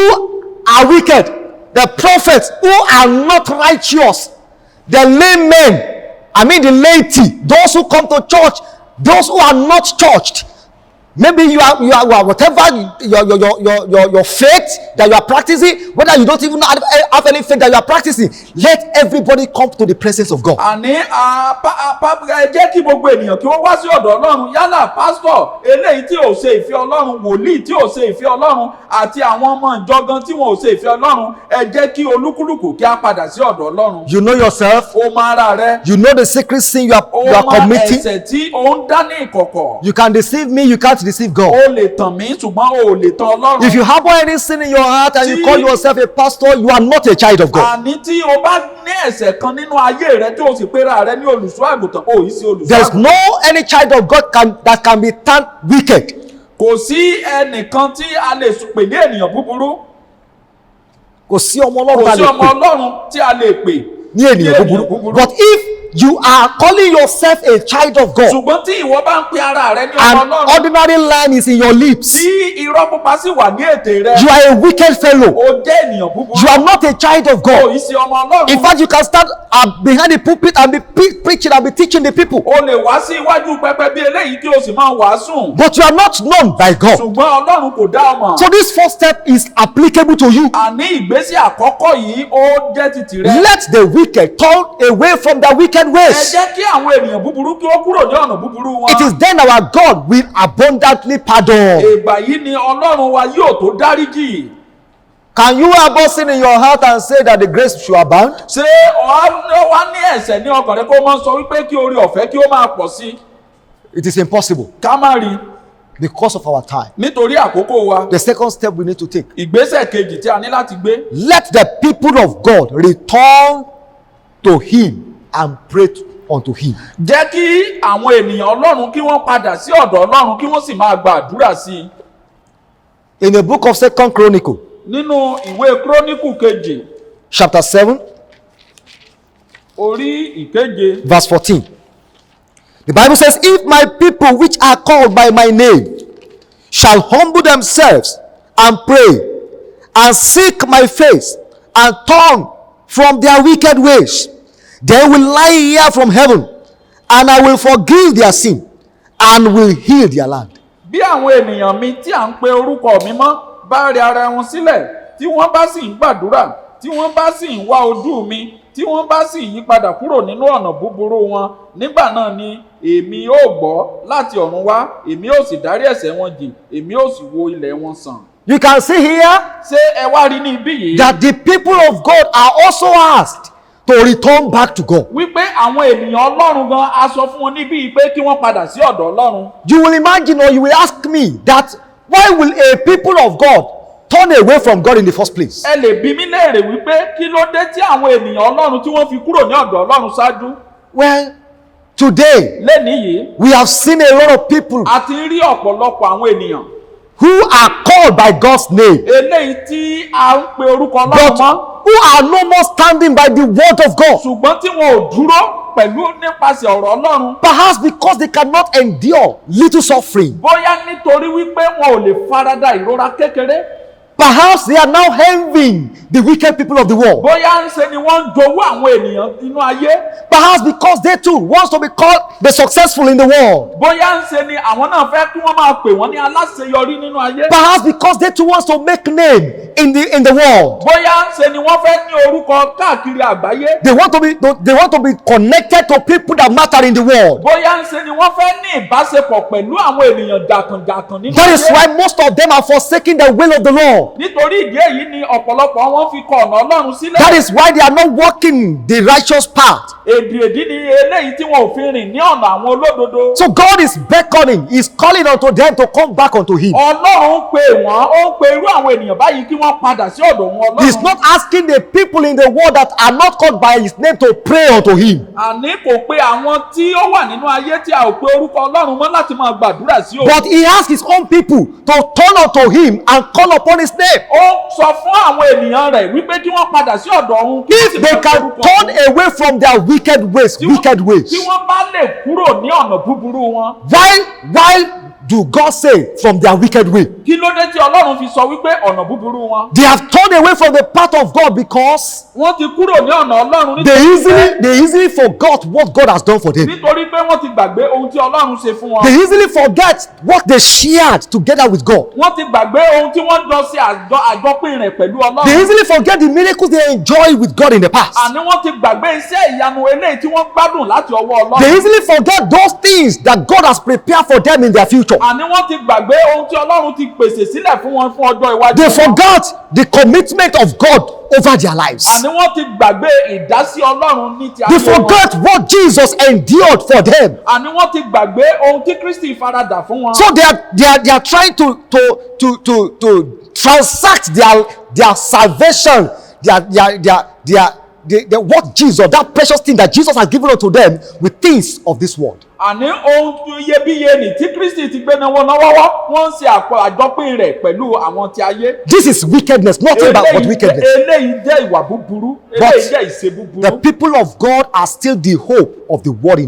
are wicked, the prophets who are not righteous, the laymen, the laity, those who come to church, those who are not churched. Maybe you are whatever your faith that you are practicing, whether you don't even have any faith that you are practicing, let everybody come to the presence of God. Àní ẹ jẹ́ kí gbogbo ènìyàn kí wọ́n wá sí ọ̀dọ̀ Ọlọ́run, yálà pásítọ̀ eléyìí tí ò ṣe ìfẹ́ Ọlọ́run, wòlíì tí ò ṣe ìfẹ́ Ọlọ́run àti àwọn ọmọ ìjọgan tí wọn ò ṣe ìfẹ́ Ọlọ́run. Ẹ jẹ́ kí olúkúlùkù kí á padà sí ọ̀dọ̀ Ọlọ́run. You know yourself. O mọ ara rẹ. You know the secret sin you are O mọ committing. ẹ̀ṣẹ̀ tí o ń dá ní ìkọ̀kọ̀. You can deceive me, you can't deceive God. O lè tàn mí ṣùgbọ́n o ò lè tàn Ọlọ́run. If you harbor any sin in your heart and you call yourself a pastor, you are not a child of God. Àní tí o bá ní ẹ̀ṣẹ̀ kan nínú ayé rẹ tí o sì pera rẹ ní olùṣọ́ àgùntàn, o yìí sí olùṣọ́ There is àgùntàn. no any child of God that can be turned wicked. Kò sí ẹnìkan tí a lè pè ní ènìyàn búburú. Kò sí ọmọ Ọlọ́run Kò tá a sí lè ọmọ pè Ọlọ́run tí a lè pè ní ènìyàn búburú. But if you are calling yourself a child of God ṣùgbọ́n tí ìwọ bá ń pe ara rẹ ní ọmọ and Ọlọ́run, ordinary line is in your lips, tí irọ́ pupa sì wà ní ètè rẹ, you are a wicked fellow. o jẹ́ ènìyàn búburú. You are not a child of O God. yìí sí ọmọ Ọlọ́run. In fact, you can stand behind the pulpit and be preaching and be teaching the people, O lè wá sí iwájú pẹpẹ bí eléyìí kí o sì máa wàásù. but you are not known by God. Ṣùgbọ́n Ọlọ́run kò dá ọmọ. So this first step is applicable to you. Àní ìgbésẹ̀ àkọ́kọ́ yìí ó jẹ́ ti tìrẹ. Let the wicked turn away from their wicked wicked ẹ ways. jẹ́ kí àwọn ènìyàn búburú kí ó kúrò ní ọ̀nà búburú wọn. It is then our God will abundantly pardon. ìgbà yìí ni ọlọ́run wa yóò tó dáríjì. Can you have sin in your heart and say that the grace should abound? ṣé ọ wá ní ẹ̀ṣẹ̀ ní ọkàn rẹ kó máa sọ wípé kí oore ọ̀fẹ́ kí ó máa pọ̀ sí? It is impossible ká má rí because of our time. nítorí àkókò wa. The second step we need to take. ìgbésẹ̀ kejì tí a ní láti gbé. Let the people of God return to him and pray unto him. jẹ́ kí àwọn ènìyàn ọlọ́run kí wọ́n padà sí ọ̀dọ̀ ọlọ́run kí wọ́n sì máa gba àdúrà sí i. In the book of 2 Chronicle, nínú ìwé króníkù kejì chapter 7, orí ìkeje verse 14. The Bible says, if my people which are called by my name shall humble themselves and pray and seek my face and turn from their wicked ways, then will I hear from heaven and I will forgive their sin and will heal their land. bí àwọn ènìyàn mi tí à ń pe orúkọ mi mọ́ bá rẹ ara wọn sílẹ̀ tí wọ́n bá sì ń gbàdúrà tí wọ́n bá sì ń wá ojú mi tí wọ́n bá sì yí padà kúrò nínú ọ̀nà búburú wọn nígbà náà ni èmi ó gbọ́ láti ọ̀run wá èmi ó sì dárí ẹ̀ṣẹ̀ wọn jì èmi ó sì wo ilẹ̀ wọn sàn. You can see here ṣé ẹ wá rí ní ibí yìí. that the people of God are also asked to return back to God. wípé àwọn ènìyàn ọlọ́run gan a sọ fún wọn níbí yìí pé kí wọ́n padà sí ọ̀dọ̀ ọlọ́run. You will imagine or you will ask me that why will a people of God turn away from God in the first place? ẹ lè bi mí léèrè wípé kí ló dé tí àwọn ènìyàn ọlọ́run tí wọ́n fi kúrò ní ọ̀dọ̀ ọlọ́run ṣáájú. Well, today lẹ́nìí yìí we have seen a lot of people a ti rí ọ̀pọ̀lọpọ̀ àwọn ènìyàn who are called by God's name, eléyìí tí a ń pe orúkọ ọlọ́run but mọ́ who are no more standing by the word of God. ṣùgbọ́n tí wọn ò dúró pẹ̀lú nípasẹ̀ ọ̀rọ̀ ọlọ́run. Perhaps because they cannot endure little suffering. bóyá nítorí wípé wọn ò lè farada ìrora kékeré. Perhaps they are now envying the wicked people of the world. bóyá ń ṣe ni wọ́n ń jowú àwọn ènìyàn inú ayé. Perhaps because they too want to be called the successful in the world. bóyá ń ṣe ni àwọn náà fẹ́ kí wọ́n máa pè wọ́n ní aláṣeyọrí nínú ayé. Perhaps because they too want to make name in the world. bóyá ń ṣe ni wọ́n fẹ́ ní orúkọ káàkiri àgbáyé. They want to be connected to people that matter in the world. bóyá ń ṣe ni wọ́n fẹ́ ní ìbáṣepọ̀ pẹ̀lú àwọn ènìyàn jàǹkànjàǹkàn nínú That is ayé. why most of them are forsaking the will of the Lord. nítorí ìdí èyí ni ọ̀pọ̀lọpọ̀ wọn fi kọ ọ̀nà ọlọ́run sílẹ̀. That is why they are not walking the righteous path. èdìèdí ni eléyìí tí wọn ò fi rìn ní ọ̀nà àwọn olódodo. So God is beckoning, He's calling unto them to come back unto Him. ọlọ́run ń pe wọ́n ó ń pe irú àwọn ènìyàn báyìí kí wọ́n padà sí ọ̀dọ̀ wọn He's ọlọ́run. not asking the people in the world that are not called by His name to pray unto Him. àní kò pe àwọn tí ó wà nínú ayé tí a ò pe orúkọ ọlọ́run mọ́ láti máa gbàdúrà sí òun. But He asked His own people to turn unto Him and call upon His name. ó sọ fún àwọn ènìyàn rẹ̀ wípé kí wọ́n padà sí ọ̀dọ̀ òun. kí wọ́n sì If they máa can pe orúkọ turn òun. away from their wicked ways, Tí wicked wọ́n bá lè kúrò ní ọ̀nà búburú wọn. why do God say from their wicked way? kí ló dé tí ọlọ́run fi sọ wípé ọ̀nà búburú wọn. They have turned away from the path of God because wọ́n ti kúrò ní ọ̀nà ọlọ́run they easily forgot what God has done for them. nítorí pé wọ́n ti gbàgbé ohun tí ọlọ́run ṣe fún wọn. They easily forget what they shared together with God. wọ́n ti gbàgbé ohun tí wọ́n jọ ṣe àjọpín rẹ̀ pẹ̀lú They ọlọ́run. easily forget the miracles they enjoyed with God in the past. àní wọ́n ti gbàgbé iṣẹ́ ìyanu eléyìí tí wọ́n gbádùn láti ọwọ́ They ọlọ́run. easily forget those things that God has prepared for them in their future. àní wọ́n ti gbàgbé ohun tí ọlọ́run ti pèsè sílẹ̀ fún wọn fún ọjọ́ iwájú. They wọn. forgot the commitment of God over their lives. àní wọ́n ti gbàgbé ìdásí ọlọ́run ní ti They ayé wọn. forgot what Jesus endured for them. àní wọ́n ti gbàgbé ohun tí Kristi faradà fún wọn. So they are trying to transact their salvation, what Jesus, that precious thing that Jesus has given unto them, with things of this world. àní ohun iyebíye nì tí Kristi ti gbé náà wọn lọ́wọ́wọ́ wọ́n ń ṣe àjọpín rẹ̀ pẹ̀lú àwọn ti ayé. This is wickedness, nothing but wickedness. eléyìí jẹ́ ìwà búburú eléyìí jẹ́ ìṣe búburú. The people of God are still the hope of the world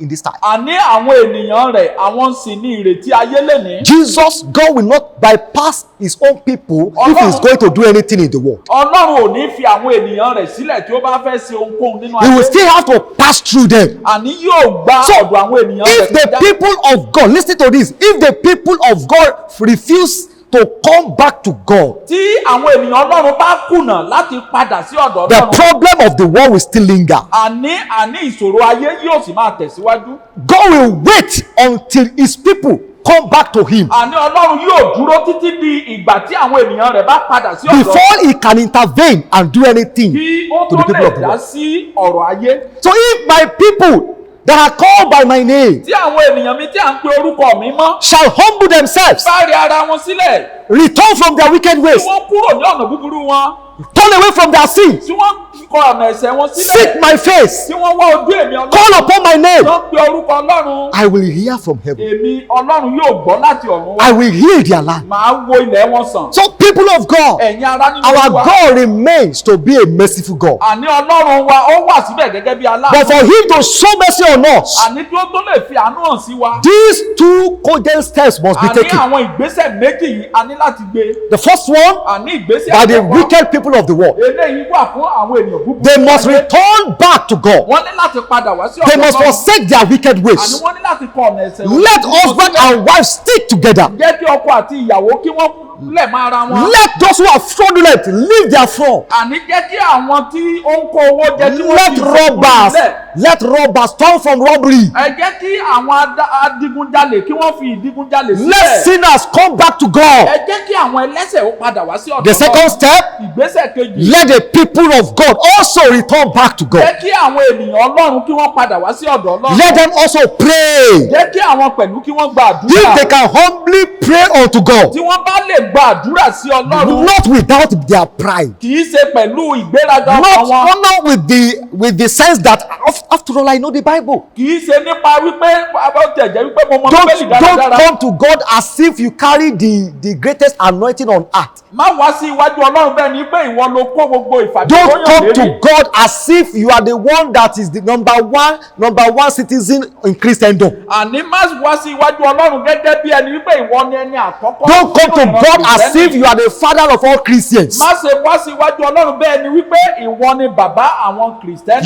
in this time. àní àwọn ènìyàn rẹ̀ àwọn sì ní ìrètí ayé lẹ́ni. Jesus, God will not bypass His own people if He is going to do anything in the world. Ọlọ́run ò ní fi àwọn ènìyàn rẹ̀ sílẹ̀ tí ó bá fẹ́ ṣe ohunkóhun nínú He will ayé. still have to pass through them. àní yóò gba So, ọ̀dọ̀ àwọn ènìyàn rẹ̀ if the kọjá. people of God, listen to this, if the people of God refuse to come back to God, tí àwọn ènìyàn ọlọ́run bá kùnà láti padà sí ọ̀dọ̀ the ọlọ́run, problem of the world will still linger. àní ìṣòro ayé yóò sì máa tẹ̀síwájú. God will wait until his people come back to him àní ọlọ́run yóò dúró títí di ìgbà tí àwọn ènìyàn rẹ̀ bá padà sí ọ̀dọ̀ before he can intervene and do anything kí ó to tó the people lè of the dá world. sí ọ̀rọ̀ ayé. So if my people that are called by my name tí àwọn ènìyàn mi tí à ń pe orúkọ mi mọ́ shall humble themselves, bá rí ara wọn sílẹ̀, return from their wicked tí ways, wọ́n kúrò ní ọ̀nà búburú wọn, turn away from their sins, tí wọ́n kọ ọ̀nà ẹ̀ṣẹ̀ wọn sílẹ̀, seek my face, tí wọ́n wá ojú èmi call ọlọ́run, upon my name, tó ń pe orúkọ ọlọ́run, I will hear from heaven. èmi ọlọ́run yóò gbọ́ láti ọ̀run wá, I will heal their land. màá wo ilẹ̀ wọn sàn. So people of God, ẹ̀yin ará nínú our wa, God remains to be a merciful God. àní ọlọ́run wa ó wà síbẹ̀ gẹ́gẹ́ bí But aláàánú, for him to show mercy on us, àní tí ó tó lè fi àánú hàn sí wa, these two cogent steps must be àní taken. àwọn ìgbésẹ̀ méjì yìí a ní láti gbé. The first one, àní ìgbésẹ̀ by the àkọ́kọ́, wicked people of the world. eléyìí wà fún àwọn ènìyàn búburú. They must return back to God. wọ́n ní láti padà wá sí They ọ̀dọ̀ must Ọlọ́run. forsake their wicked àní ways. wọ́n ní láti kọ ọ̀nà ẹ̀ṣẹ̀ wọn. Let husband and wife stick together. jẹ́ kí ọkọ àti ìyàwó kí wọ́n lẹ̀ mọ́ ara wọn. Let those who are fraudulent leave their fraud. àní jẹ́ kí àwọn tí ó ń kó owó jẹ tí wọ́n Let fi robbers, sílẹ̀. let robbers turn from robbery. ẹ jẹ́ kí àwọn adigunjalè kí wọ́n fi ìdigunjalè Let sílẹ̀. sinners come back to God. ẹ jẹ́ kí àwọn ẹlẹ́ṣẹ̀ ó padà wá sí ọ̀dọ̀ The second Ọlọ́run. step, ìgbésẹ̀ kejì. let the people of God also return back to God. jẹ́ kí àwọn ènìyàn Ọlọ́run kí wọ́n padà wá sí ọ̀dọ̀ Ọlọ́run. Let them also pray. jẹ́ kí àwọn pẹ̀lú kí wọ́n gba If they àdúrà. can humbly pray unto God, tí wọ́n bá lè gba àdúrà sí Ọlọ́run. not without their pride, kì í ṣe pẹ̀lú ìgbéraga not ọkàn wọn. not with the sense that after all I know the Bible. kì í ṣe nípa wípé ó tẹ̀ jẹ́ wípé mo mọ Bíbélì Don't dáradára. come to God as if you carry the greatest anointing on earth. má wá sí iwájú Ọlọ́run bẹ́ẹ̀ ni pé ìwọ ló kó gbogbo Don't ìfàdúróyàn come to lérí. God as if you are the one that is the number one citizen in Christendom. àní má wá sí iwájú Ọlọ́run gẹ́gẹ́ bí ẹni wípé ìwọ ni ẹni àkọ́kọ́. Don't come to nínú ìran God as Kìrìsìtẹ́nì. if you are the father of all Christians. má ṣe wá sí iwájú Ọlọ́run bẹ́ẹ̀ ni wípé ìwọ ni bàbá àwọn Kìrìsìtẹ́nì.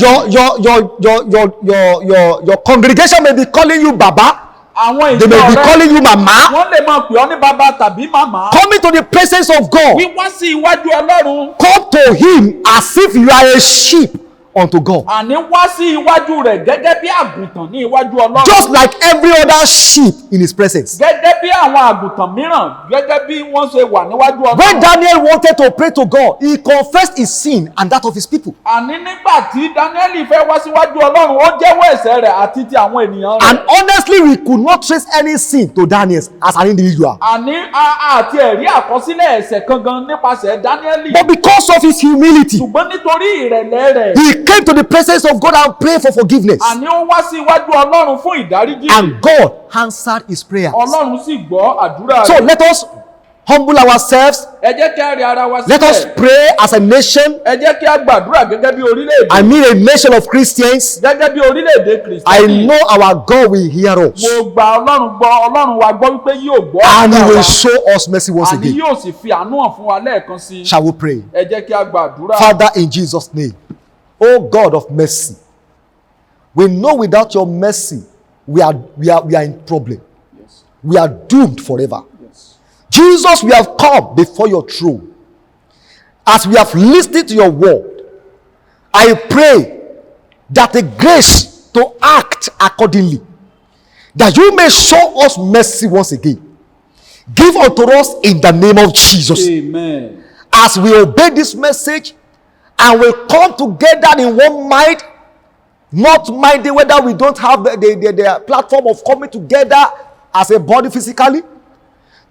Your congregation may be calling you Baba. àwọn They may ìjọ be rẹ calling you Mama. wọ́n lè máa pè ọ́ ní bàbá tàbí màmá. Coming to the presence of God, wíwá sí iwájú Ọlọ́run. come to Him as if you are a sheep unto God. àní wá sí iwájú rẹ̀ gẹ́gẹ́ bí àgùntàn ní iwájú Ọlọ́run. Just like every other sheep in His presence. gẹ́gẹ́ bí àwọn àgùntàn mìíràn gẹ́gẹ́ bí wọ́n ṣe wà níwájú When Ọlọ́run. Daniel wanted to pray to God, he confessed his sin and that of his people. àní nígbà tí Dáníẹ́lì fẹ́ wá síwájú Ọlọ́run ó jẹ́wọ́ ẹ̀ṣẹ̀ rẹ̀ àti ti àwọn ènìyàn rẹ̀. And honestly, we could not trace any sin to Daniel as an individual. àní àti ẹ̀rí àkọsílẹ̀ ẹ̀ṣẹ̀ kankan nípasẹ̀ Dáníẹ́lì. But because of his humility, ṣùgbọ́n nítorí ìrẹ̀lẹ̀ rẹ̀. he came to the presence of God and prayed for forgiveness. àní ó wá sí iwájú Ọlọ́run fún ìdáríjì. And God answered his prayer. Ọlọ́run sì gbọ́ àdúrà So rẹ̀. let us humble ourselves. ẹ jẹ́ kí a rí ara wa Let us sílẹ̀. pray as a nation. ẹ jẹ́ kí a gbàdúrà gẹ́gẹ́ bí orílẹ̀-èdè. I mean a nation of Christians. gẹ́gẹ́ bí orílẹ̀-èdè I Kìrìsìtẹ́nì. know our God will hear us. mo gba Ọlọ́run gbọ́ Ọlọ́run wa gbọ́ wípé yóò gbọ́ And he àdúrà will wa. show us mercy once àní again. yóò sì fi àánú hàn fún wa lẹ́ẹ̀kan sí i. Shall we pray? ẹ jẹ́ kí a gbàdúrà. Father, in Jesus' name, oh God of mercy, we know without your mercy, we are in problem. Yes. We are doomed forever. Yes. Jesus, we have come before your throne. As we have listened to your word, I pray that the grace to act accordingly, that you may show us mercy once again. Give unto us in the name of Jesus. Amen. As we obey this message and we come together in one mind, not minding whether we don't have the platform of coming together as a body physically.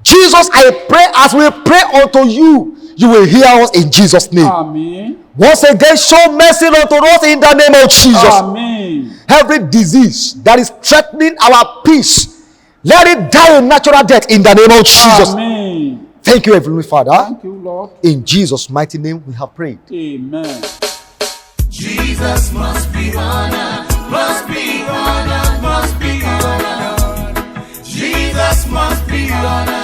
Jesus, I pray as we pray unto you, you will hear us in Jesus' name. Àmín. Once again, show mercy unto us in the name of Jesus. Àmín. Every disease that is threatening our peace, let it die a natural death in the name of Jesus. Àmín. Thank you, Heavenly Father. Thank you, Lord. In Jesus' mighty name we have prayed. Amen. Jesus must be honored, must be honored, must be honored. Jesus must be honored.